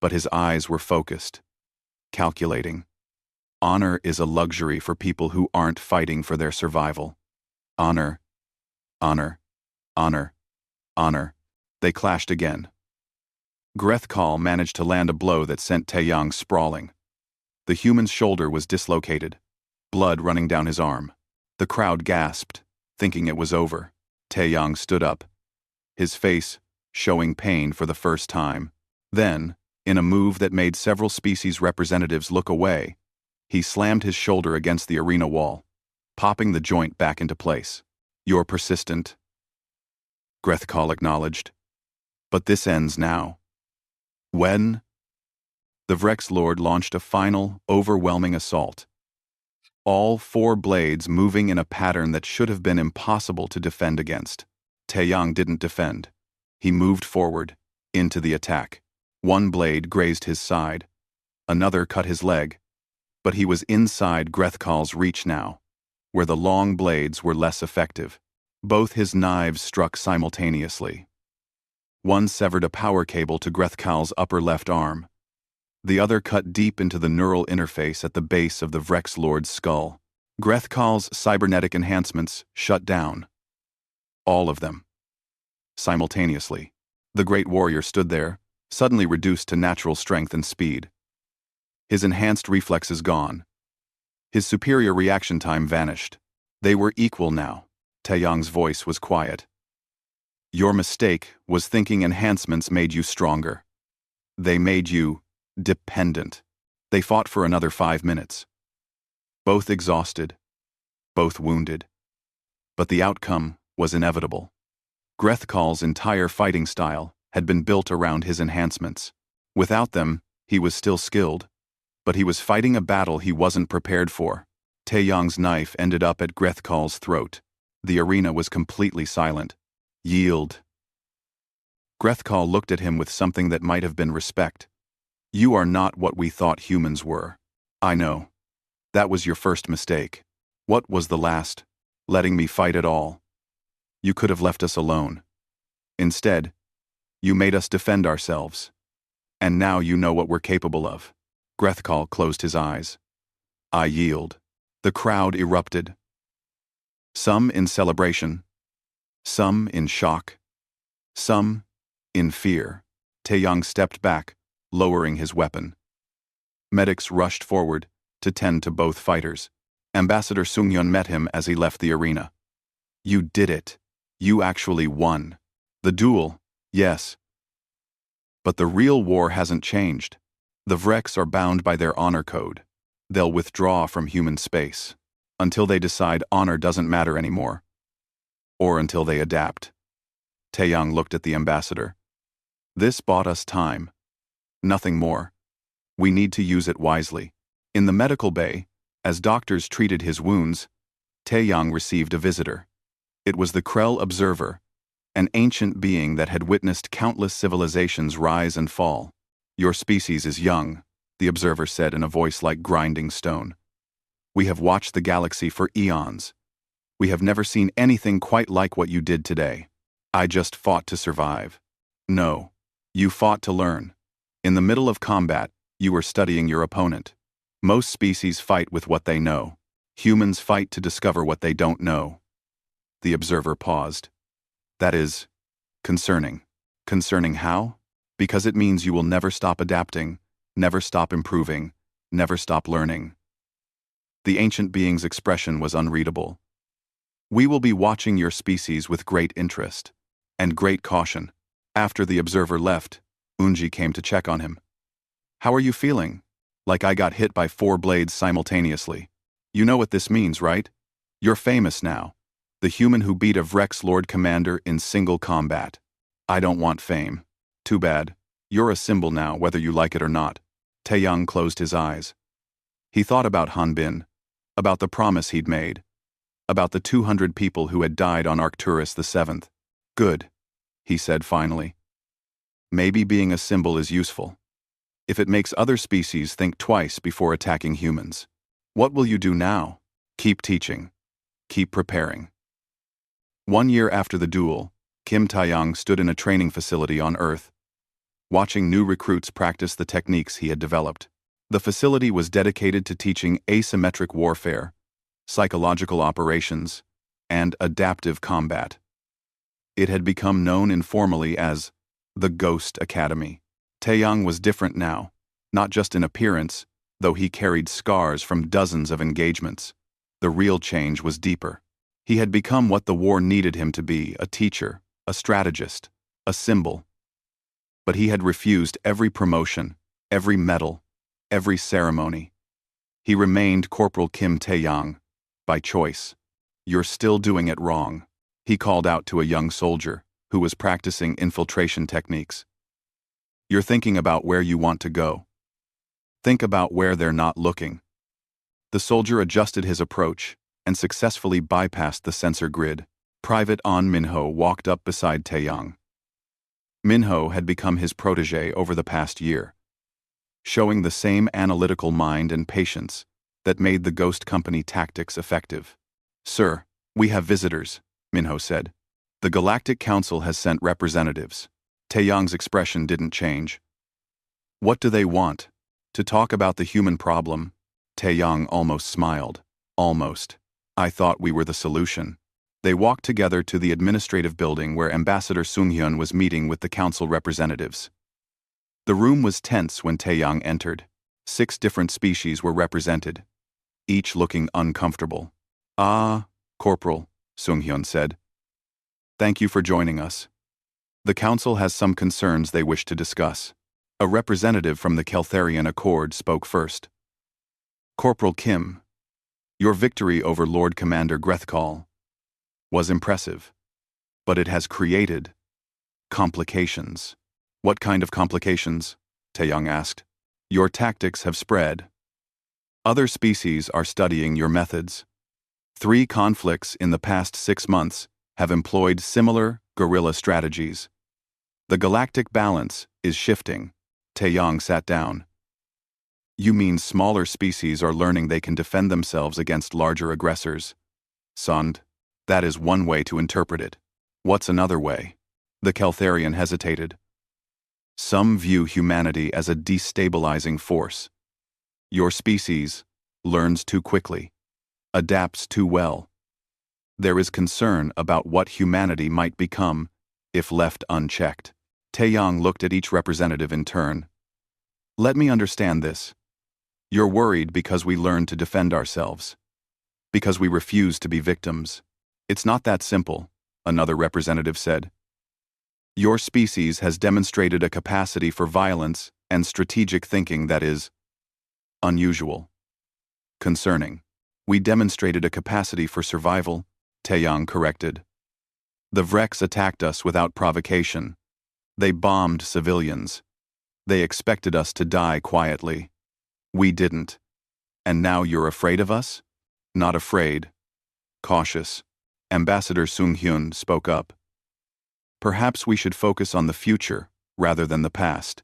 but his eyes were focused, calculating. Honor is a luxury for people who aren't fighting for their survival. Honor, honor, honor, honor. They clashed again. Grethkal managed to land a blow that sent Taeyang sprawling. The human's shoulder was dislocated, blood running down his arm. The crowd gasped, thinking it was over. Taeyang stood up, his face showing pain for the first time. Then, in a move that made several species representatives look away, he slammed his shoulder against the arena wall, popping the joint back into place. You're persistent, Grethkal acknowledged. But this ends now. When? The Vrex Lord launched a final, overwhelming assault. All 4 blades moving in a pattern that should have been impossible to defend against. Taeyang didn't defend. He moved forward, into the attack. One blade grazed his side. Another cut his leg. But he was inside Grethkal's reach now, where the long blades were less effective. Both his knives struck simultaneously. One severed a power cable to Grethkal's upper left arm. The other cut deep into the neural interface at the base of the Vrex Lord's skull. Grethkal's cybernetic enhancements shut down. All of them. Simultaneously. The great warrior stood there, suddenly reduced to natural strength and speed. His enhanced reflexes gone. His superior reaction time vanished. They were equal now. Taeyang's voice was quiet. Your mistake was thinking enhancements made you stronger. They made you dependent. They fought for another 5 minutes. Both exhausted, both wounded. But the outcome was inevitable. Grethkal's entire fighting style had been built around his enhancements. Without them, he was still skilled, but he was fighting a battle he wasn't prepared for. Taeyang's knife ended up at Grethkal's throat. The arena was completely silent. Yield. Grethkal looked at him with something that might have been respect. You are not what we thought humans were. I know. That was your first mistake. What was the last? Letting me fight at all. You could have left us alone. Instead, you made us defend ourselves. And now you know what we're capable of. Grethkal closed his eyes. I yield. The crowd erupted. Some in celebration. Some in shock. Some in fear. Taeyang stepped back, lowering his weapon. Medics rushed forward to tend to both fighters. Ambassador Sungyeon met him as he left the arena. You did it. You actually won. The duel, yes. But the real war hasn't changed. The Vreks are bound by their honor code. They'll withdraw from human space until they decide honor doesn't matter anymore. Or until they adapt. Taeyang looked at the ambassador. This bought us time. Nothing more. We need to use it wisely. In the medical bay, as doctors treated his wounds, Taeyang received a visitor. It was the Krell Observer, an ancient being that had witnessed countless civilizations rise and fall. Your species is young, the observer said in a voice like grinding stone. We have watched the galaxy for eons. We have never seen anything quite like what you did today. I just fought to survive. No, you fought to learn. In the middle of combat, you were studying your opponent. Most species fight with what they know. Humans fight to discover what they don't know. The observer paused. That is concerning. Concerning how? Because it means you will never stop adapting, never stop improving, never stop learning. The ancient being's expression was unreadable. We will be watching your species with great interest and great caution. After the observer left, Unji came to check on him. How are you feeling? Like I got hit by 4 blades simultaneously. You know what this means, right? You're famous now. The human who beat a Vrex Lord Commander in single combat. I don't want fame. Too bad. You're a symbol now, whether you like it or not. Taeyang closed his eyes. He thought about Hanbin, about the promise he'd made, about the 200 people who had died on Arcturus the 7th. Good, he said finally. Maybe being a symbol is useful. If it makes other species think twice before attacking humans. What will you do now? Keep teaching. Keep preparing. 1 year after the duel, Kim Taeyang stood in a training facility on Earth, watching new recruits practice the techniques he had developed. The facility was dedicated to teaching asymmetric warfare, psychological operations, and adaptive combat. It had become known informally as the Ghost Academy. Taeyang was different now, not just in appearance, though he carried scars from dozens of engagements. The real change was deeper. He had become what the war needed him to be, a teacher, a strategist, a symbol. But he had refused every promotion, every medal, every ceremony. He remained Corporal Kim Taeyang, by choice. You're still doing it wrong, he called out to a young soldier who was practicing infiltration techniques. You're thinking about where you want to go. Think about where they're not looking. The soldier adjusted his approach and successfully bypassed the sensor grid. Private An Minho walked up beside Taeyang. Minho had become his protege over the past year, showing the same analytical mind and patience that made the Ghost Company tactics effective. Sir, we have visitors, Minho said. The Galactic Council has sent representatives. Taeyang's expression didn't change. What do they want? To talk about the human problem? Taeyang almost smiled. Almost. I thought we were the solution. They walked together to the administrative building where Ambassador Sunghyun was meeting with the council representatives. The room was tense when Taeyang entered. 6 different species were represented, each looking uncomfortable. Ah, Corporal, Sunghyun said. Thank you for joining us. The council has some concerns they wish to discuss. A representative from the Keltharian Accord spoke first. Corporal Kim, your victory over Lord Commander Grethkal was impressive, but it has created complications. What kind of complications? Taeyang asked. Your tactics have spread. Other species are studying your methods. 3 conflicts in the past 6 months have employed similar guerrilla strategies. The galactic balance is shifting. Taeyang sat down. You mean smaller species are learning they can defend themselves against larger aggressors? Sund, that is one way to interpret it. What's another way? The Keltharian hesitated. Some view humanity as a destabilizing force. Your species learns too quickly, adapts too well. There is concern about what humanity might become if left unchecked. Taeyang looked at each representative in turn. Let me understand this. You're worried because we learn to defend ourselves. Because we refuse to be victims. It's not that simple, another representative said. Your species has demonstrated a capacity for violence and strategic thinking that is unusual. Concerning. We demonstrated a capacity for survival, Taeyang corrected. The Vrex attacked us without provocation. They bombed civilians. They expected us to die quietly. We didn't. And now you're afraid of us? Not afraid. Cautious. Ambassador Sung-hyun spoke up. Perhaps we should focus on the future rather than the past.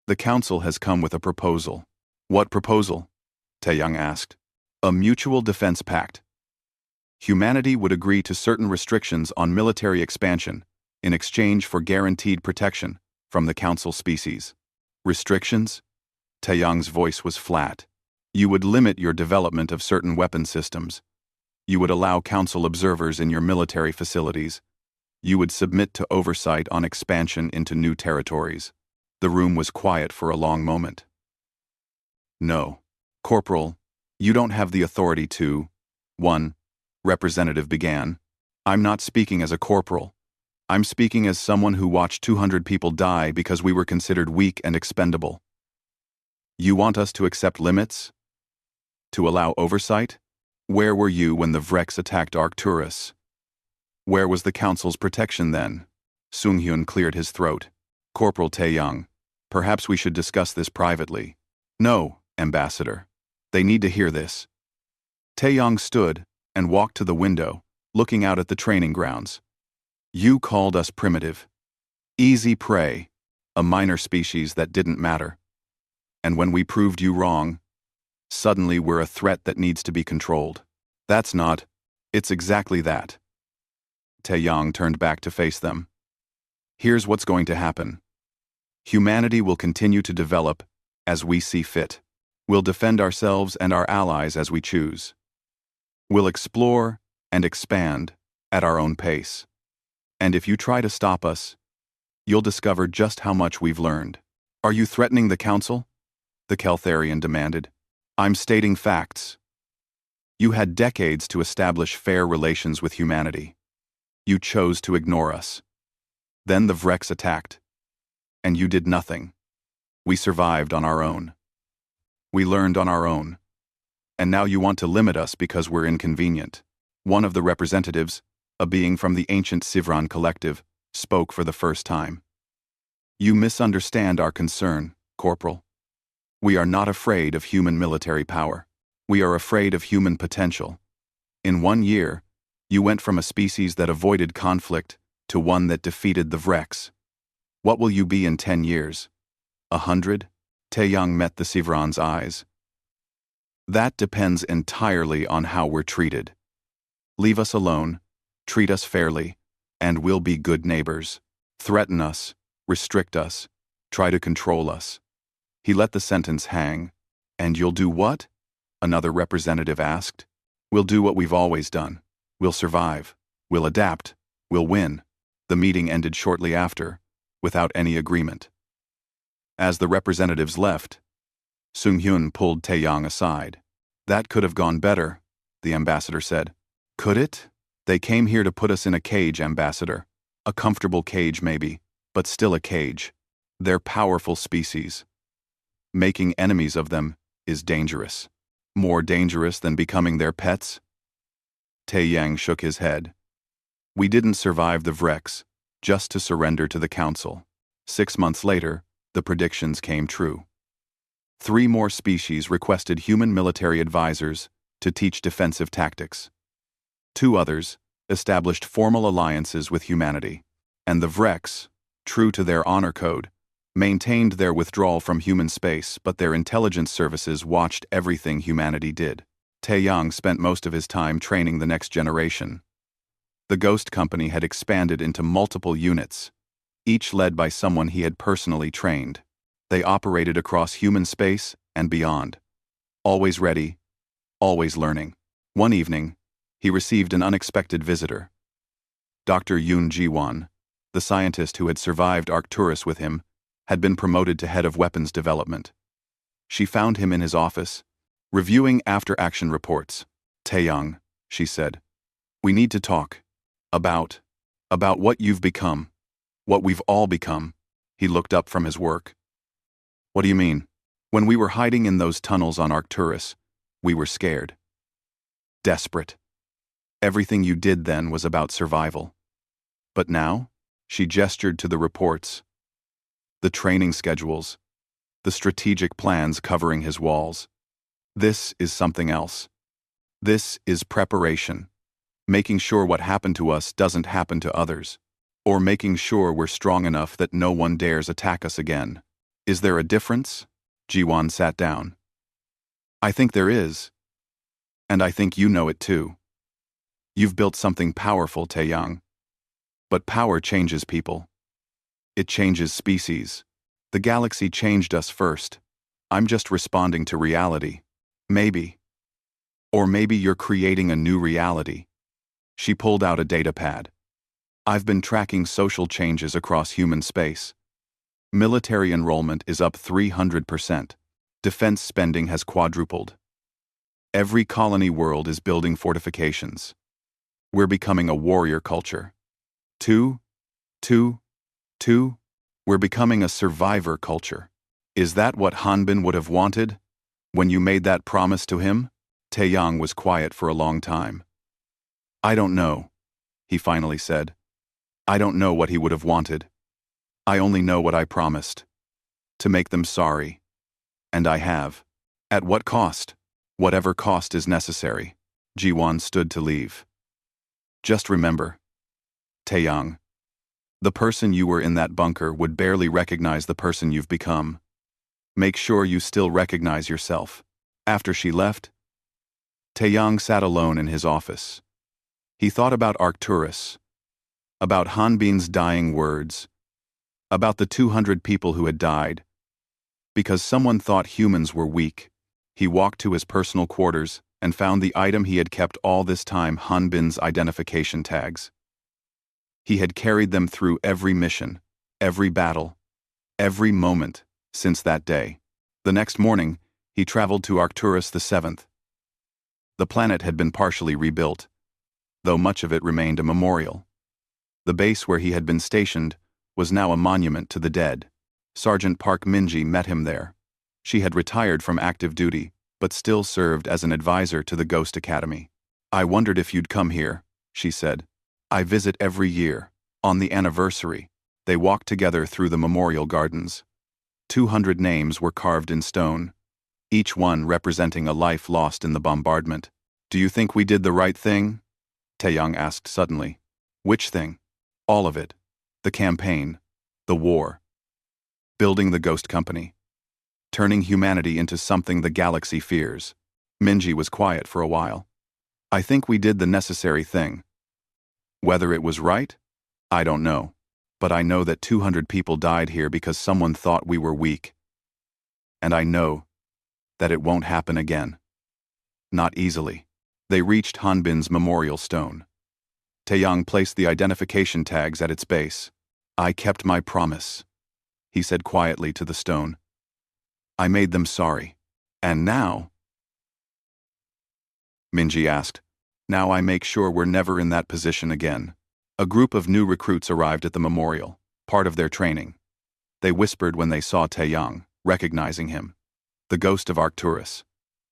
The council has come with a proposal. What proposal? Taeyang asked. A mutual defense pact. Humanity would agree to certain restrictions on military expansion in exchange for guaranteed protection from the council species. Restrictions? Taeyang's voice was flat. You would limit your development of certain weapon systems. You would allow council observers in your military facilities. You would submit to oversight on expansion into new territories. The room was quiet for a long moment. No. Corporal, you don't have the authority to. 1. Representative began. I'm not speaking as a corporal. I'm speaking as someone who watched 200 people die because we were considered weak and expendable. You want us to accept limits? To allow oversight? Where were you when the Vrex attacked Arcturus? Where was the council's protection then? Sung-hyun cleared his throat. Corporal Taeyang, perhaps we should discuss this privately. No, Ambassador. They need to hear this. Taeyang stood and walked to the window, looking out at the training grounds. You called us primitive. Easy prey, a minor species that didn't matter. And when we proved you wrong, suddenly we're a threat that needs to be controlled. That's not. It's exactly that. Taeyang turned back to face them. Here's what's going to happen. Humanity will continue to develop as we see fit. We'll defend ourselves and our allies as we choose. We'll explore and expand at our own pace. And if you try to stop us, you'll discover just how much we've learned. Are you threatening the council? The Keltharian demanded. I'm stating facts. You had decades to establish fair relations with humanity. You chose to ignore us. Then the Vrex attacked. And you did nothing. We survived on our own. We learned on our own. And now you want to limit us because we're inconvenient. One of the representatives, a being from the ancient Sivran collective, spoke for the first time. You misunderstand our concern, Corporal. We are not afraid of human military power. We are afraid of human potential. In 1 year, you went from a species that avoided conflict to one that defeated the Vrex. What will you be in 10 years? 100? Taeyang met the Sivran's eyes. That depends entirely on how we're treated. Leave us alone, treat us fairly, and we'll be good neighbors. Threaten us, restrict us, try to control us. He let the sentence hang. And you'll do what? Another representative asked. We'll do what we've always done. We'll survive. We'll adapt. We'll win. The meeting ended shortly after, without any agreement. As the representatives left, Sung-hyun pulled Taeyang aside. That could have gone better, the ambassador said. Could it? They came here to put us in a cage, Ambassador. A comfortable cage, maybe, but still a cage. They're powerful species. Making enemies of them is dangerous. More dangerous than becoming their pets? Taeyang shook his head. We didn't survive the Vrex, just to surrender to the council. 6 months later, the predictions came true. 3 more species requested human military advisors to teach defensive tactics. 2 others established formal alliances with humanity. And the Vrex, true to their honor code, maintained their withdrawal from human space, but their intelligence services watched everything humanity did. Taeyang spent most of his time training the next generation. The Ghost Company had expanded into multiple units, each led by someone he had personally trained. They operated across human space and beyond. Always ready, always learning. One evening, he received an unexpected visitor. Dr. Yoon Ji-won, the scientist who had survived Arcturus with him, had been promoted to head of weapons development. She found him in his office, reviewing after-action reports. Taeyang, she said, we need to talk. About what you've become. What we've all become. He looked up from his work. What do you mean? When we were hiding in those tunnels on Arcturus, we were scared. Desperate. Everything you did then was about survival. But now, she gestured to the reports, the training schedules, the strategic plans covering his walls. This is something else. This is preparation. Making sure what happened to us doesn't happen to others. Or making sure we're strong enough that no one dares attack us again. Is there a difference? Jiwon sat down. I think there is. And I think you know it too. You've built something powerful, Taeyang. But power changes people. It changes species. The galaxy changed us first. I'm just responding to reality. Maybe. Or maybe you're creating a new reality. She pulled out a data pad. I've been tracking social changes across human space. Military enrollment is up 300%. Defense spending has quadrupled. Every colony world is building fortifications. We're becoming a warrior culture. Two, we're becoming a survivor culture. Is that what Hanbin would have wanted? When you made that promise to him? Taeyang was quiet for a long time. I don't know, he finally said. I don't know what he would have wanted. I only know what I promised. To make them sorry. And I have. At what cost? Whatever cost is necessary. Jiwon stood to leave. Just remember, Taeyang, the person you were in that bunker would barely recognize the person you've become. Make sure you still recognize yourself. After she left, Taeyang sat alone in his office. He thought about Arcturus, about Hanbin's dying words, about the 200 people who had died. Because someone thought humans were weak, he walked to his personal quarters and found the item he had kept all this time, Hanbin's identification tags. He had carried them through every mission, every battle, every moment since that day. The next morning, he traveled to Arcturus the 7th. The planet had been partially rebuilt, though much of it remained a memorial. The base where he had been stationed was now a monument to the dead. Sergeant Park Minji met him there. She had retired from active duty, but still served as an advisor to the Ghost Academy. I wondered if you'd come here, she said. I visit every year. On the anniversary, they walked together through the memorial gardens. 200 names were carved in stone, each one representing a life lost in the bombardment. Do you think we did the right thing? Taeyang asked suddenly. Which thing? All of it. The campaign. The war. Building the Ghost Company. Turning humanity into something the galaxy fears. Minji was quiet for a while. I think we did the necessary thing. Whether it was right? I don't know. But I know that 200 people died here because someone thought we were weak. And I know that it won't happen again. Not easily. They reached Hanbin's memorial stone. Taeyang placed the identification tags at its base. I kept my promise, he said quietly to the stone. I made them sorry. And now? Minji asked. Now I make sure we're never in that position again. A group of new recruits arrived at the memorial, part of their training. They whispered when they saw Taeyang, recognizing him. The ghost of Arcturus.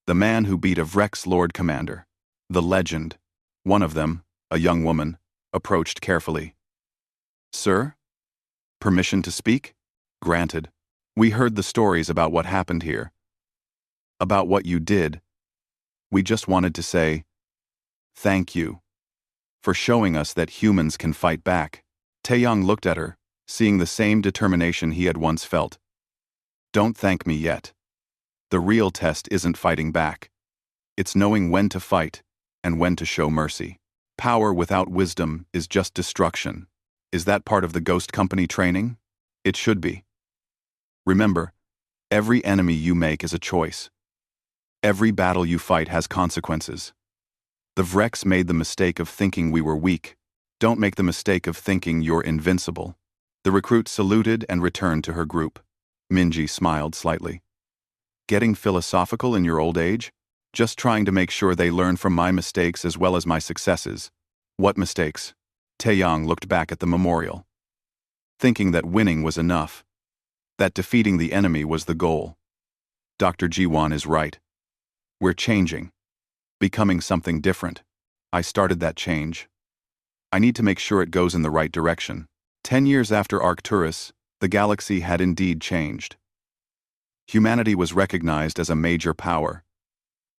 The man who beat a Vrex Lord Commander. The legend. One of them, a young woman, approached carefully. Sir? Permission to speak? Granted. We heard the stories about what happened here. About what you did. We just wanted to say, thank you. For showing us that humans can fight back. Taeyang looked at her, seeing the same determination he had once felt. Don't thank me yet. The real test isn't fighting back. It's knowing when to fight and when to show mercy. Power without wisdom is just destruction. Is that part of the Ghost Company training? It should be. Remember, every enemy you make is a choice. Every battle you fight has consequences. The Vrex made the mistake of thinking we were weak. Don't make the mistake of thinking you're invincible. The recruit saluted and returned to her group. Minji smiled slightly. Getting philosophical in your old age? Just trying to make sure they learn from my mistakes as well as my successes. What mistakes? Taeyang looked back at the memorial. Thinking that winning was enough. that defeating the enemy was the goal. Dr. Jiwan is right. We're changing. Becoming something different. I started that change. I need to make sure it goes in the right direction. 10 years after Arcturus, the galaxy had indeed changed. Humanity was recognized as a major power,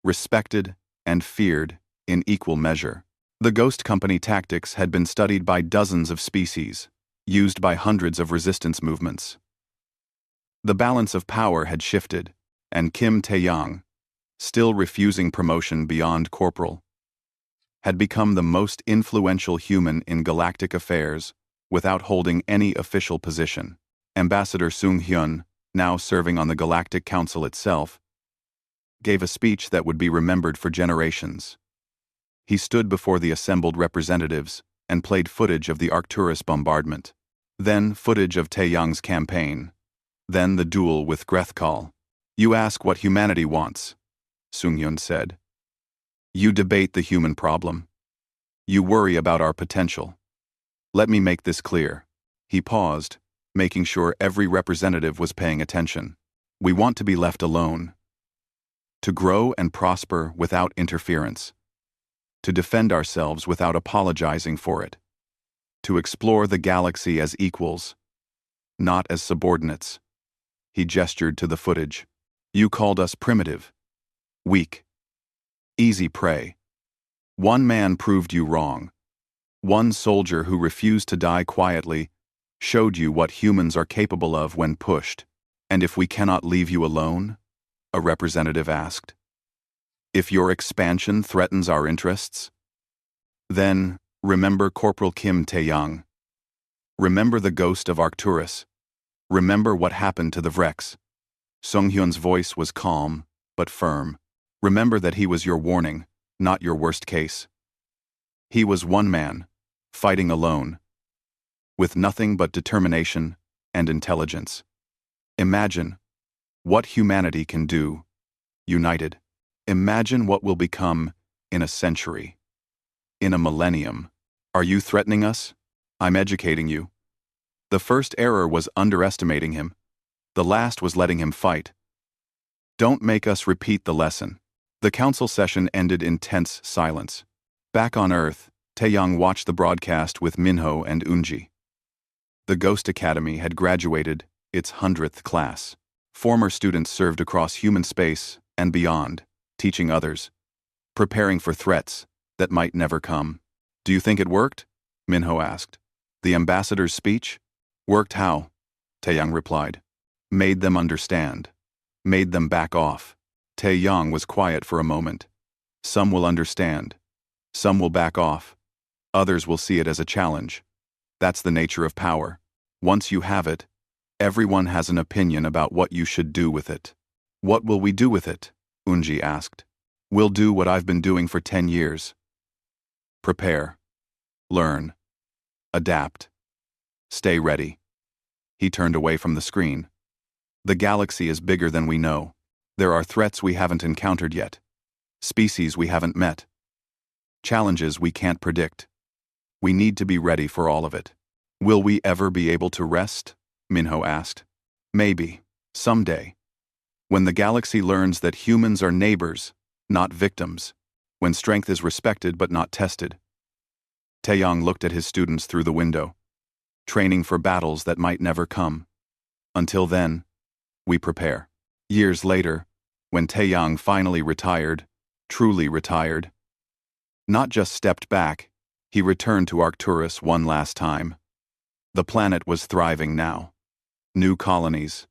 respected and feared in equal measure. The Ghost Company tactics had been studied by dozens of species, used by hundreds of resistance movements. The balance of power had shifted, and Kim Tae-yang, still refusing promotion beyond corporal, had become the most influential human in galactic affairs without holding any official position. Ambassador Sung-hyun, now serving on the Galactic Council itself, gave a speech that would be remembered for generations. He stood before the assembled representatives and played footage of the Arcturus bombardment, then footage of Tae-yang's campaign, then the duel with Grethkal. You ask what humanity wants, Sung-hyun said. You debate the human problem. You worry about our potential. Let me make this clear. He paused, making sure every representative was paying attention. We want to be left alone. To grow and prosper without interference. To defend ourselves without apologizing for it. To explore the galaxy as equals, not as subordinates. He gestured to the footage. You called us primitive, weak, easy prey. One man proved you wrong. One soldier who refused to die quietly showed you what humans are capable of when pushed. And if we cannot leave you alone? A representative asked. If your expansion threatens our interests? Then, remember Corporal Kim Tae-yang. Remember the ghost of Arcturus. Remember what happened to the Vrex. Sung-hyun's voice was calm, but firm. Remember that he was your warning, not your worst case. He was one man, fighting alone, with nothing but determination and intelligence. Imagine what humanity can do, united. Imagine what will become in a century, in a millennium. Are you threatening us? I'm educating you. The first error was underestimating him. The last was letting him fight. Don't make us repeat the lesson. The council session ended in tense silence. Back on Earth, Tae-yang watched the broadcast with Minho and Eunji. The Ghost Academy had graduated its 100th class. Former students served across human space and beyond, teaching others, preparing for threats that might never come. Do you think it worked? Minho asked. The ambassador's speech? Worked how? Tae-yang replied. Made them understand. Made them back off. Tae-yang was quiet for a moment. Some will understand. Some will back off. Others will see it as a challenge. That's the nature of power. Once you have it, everyone has an opinion about what you should do with it. What will we do with it? Eunji asked. We'll do what I've been doing for 10 years. Prepare. Learn. Adapt. Stay ready. He turned away from the screen. The galaxy is bigger than we know. There are threats we haven't encountered yet. Species we haven't met. Challenges we can't predict. We need to be ready for all of it. Will we ever be able to rest? Minho asked. Maybe. Someday. When the galaxy learns that humans are neighbors, not victims. When strength is respected but not tested. Tae-yang looked at his students through the window, training for battles that might never come. Until then, we prepare. Years later, when Tae-yang finally retired, truly retired, not just stepped back, he returned to Arcturus one last time. The planet was thriving now. New colonies,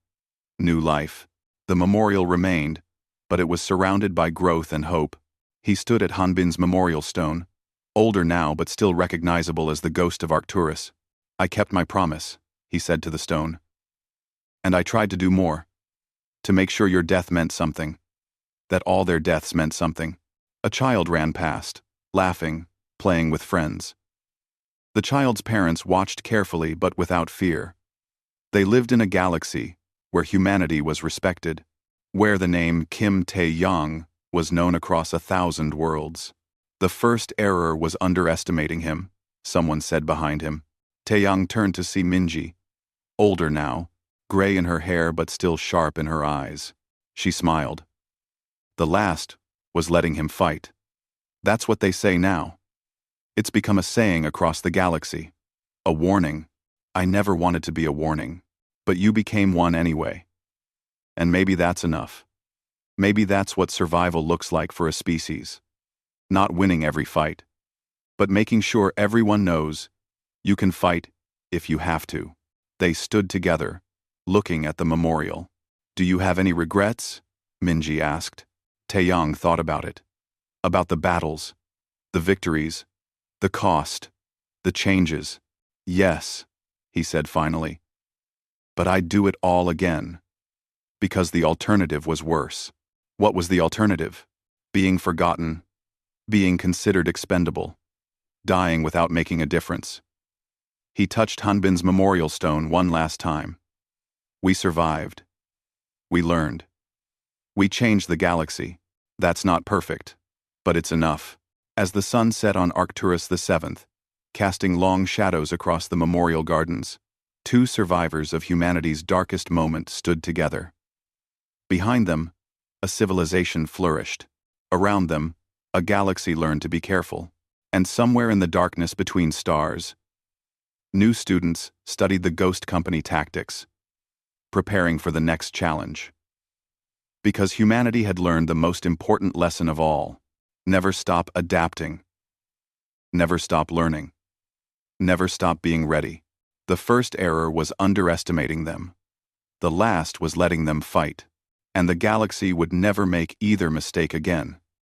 new life. The memorial remained, but it was surrounded by growth and hope. He stood at Hanbin's memorial stone, older now but still recognizable as the ghost of Arcturus. I kept my promise, he said to the stone. And I tried to do more. To make sure your death meant something. That all their deaths meant something. A child ran past, laughing, playing with friends. The child's parents watched carefully but without fear. They lived in a galaxy where humanity was respected, where the name Kim Tae-yang was known across 1,000 worlds. The first error was underestimating him, someone said behind him. Tae-yang turned to see Minji, older now, gray in her hair but still sharp in her eyes. She smiled. The last was letting him fight. That's what they say now. It's become a saying across the galaxy. A warning. I never wanted to be a warning. But you became one anyway. And maybe that's enough. Maybe that's what survival looks like for a species. Not winning every fight, but making sure everyone knows you can fight if you have to. They stood together, looking at the memorial. Do you have any regrets? Minji asked. Taeyang thought about it. About the battles, the victories, the cost, the changes. Yes, he said finally. But I'd do it all again. Because the alternative was worse. What was the alternative? Being forgotten, being considered expendable, dying without making a difference. He touched Hanbin's memorial stone one last time. We survived. We learned. We changed the galaxy. That's not perfect, but it's enough. As the sun set on Arcturus VII, casting long shadows across the memorial gardens, two survivors of humanity's darkest moment stood together. Behind them, a civilization flourished. Around them, a galaxy learned to be careful. And somewhere in the darkness between stars, new students studied the Ghost Company tactics, preparing for the next challenge. Because humanity had learned the most important lesson of all: never stop adapting. Never stop learning. Never stop being ready. The first error was underestimating them. The last was letting them fight. And the galaxy would never make either mistake again.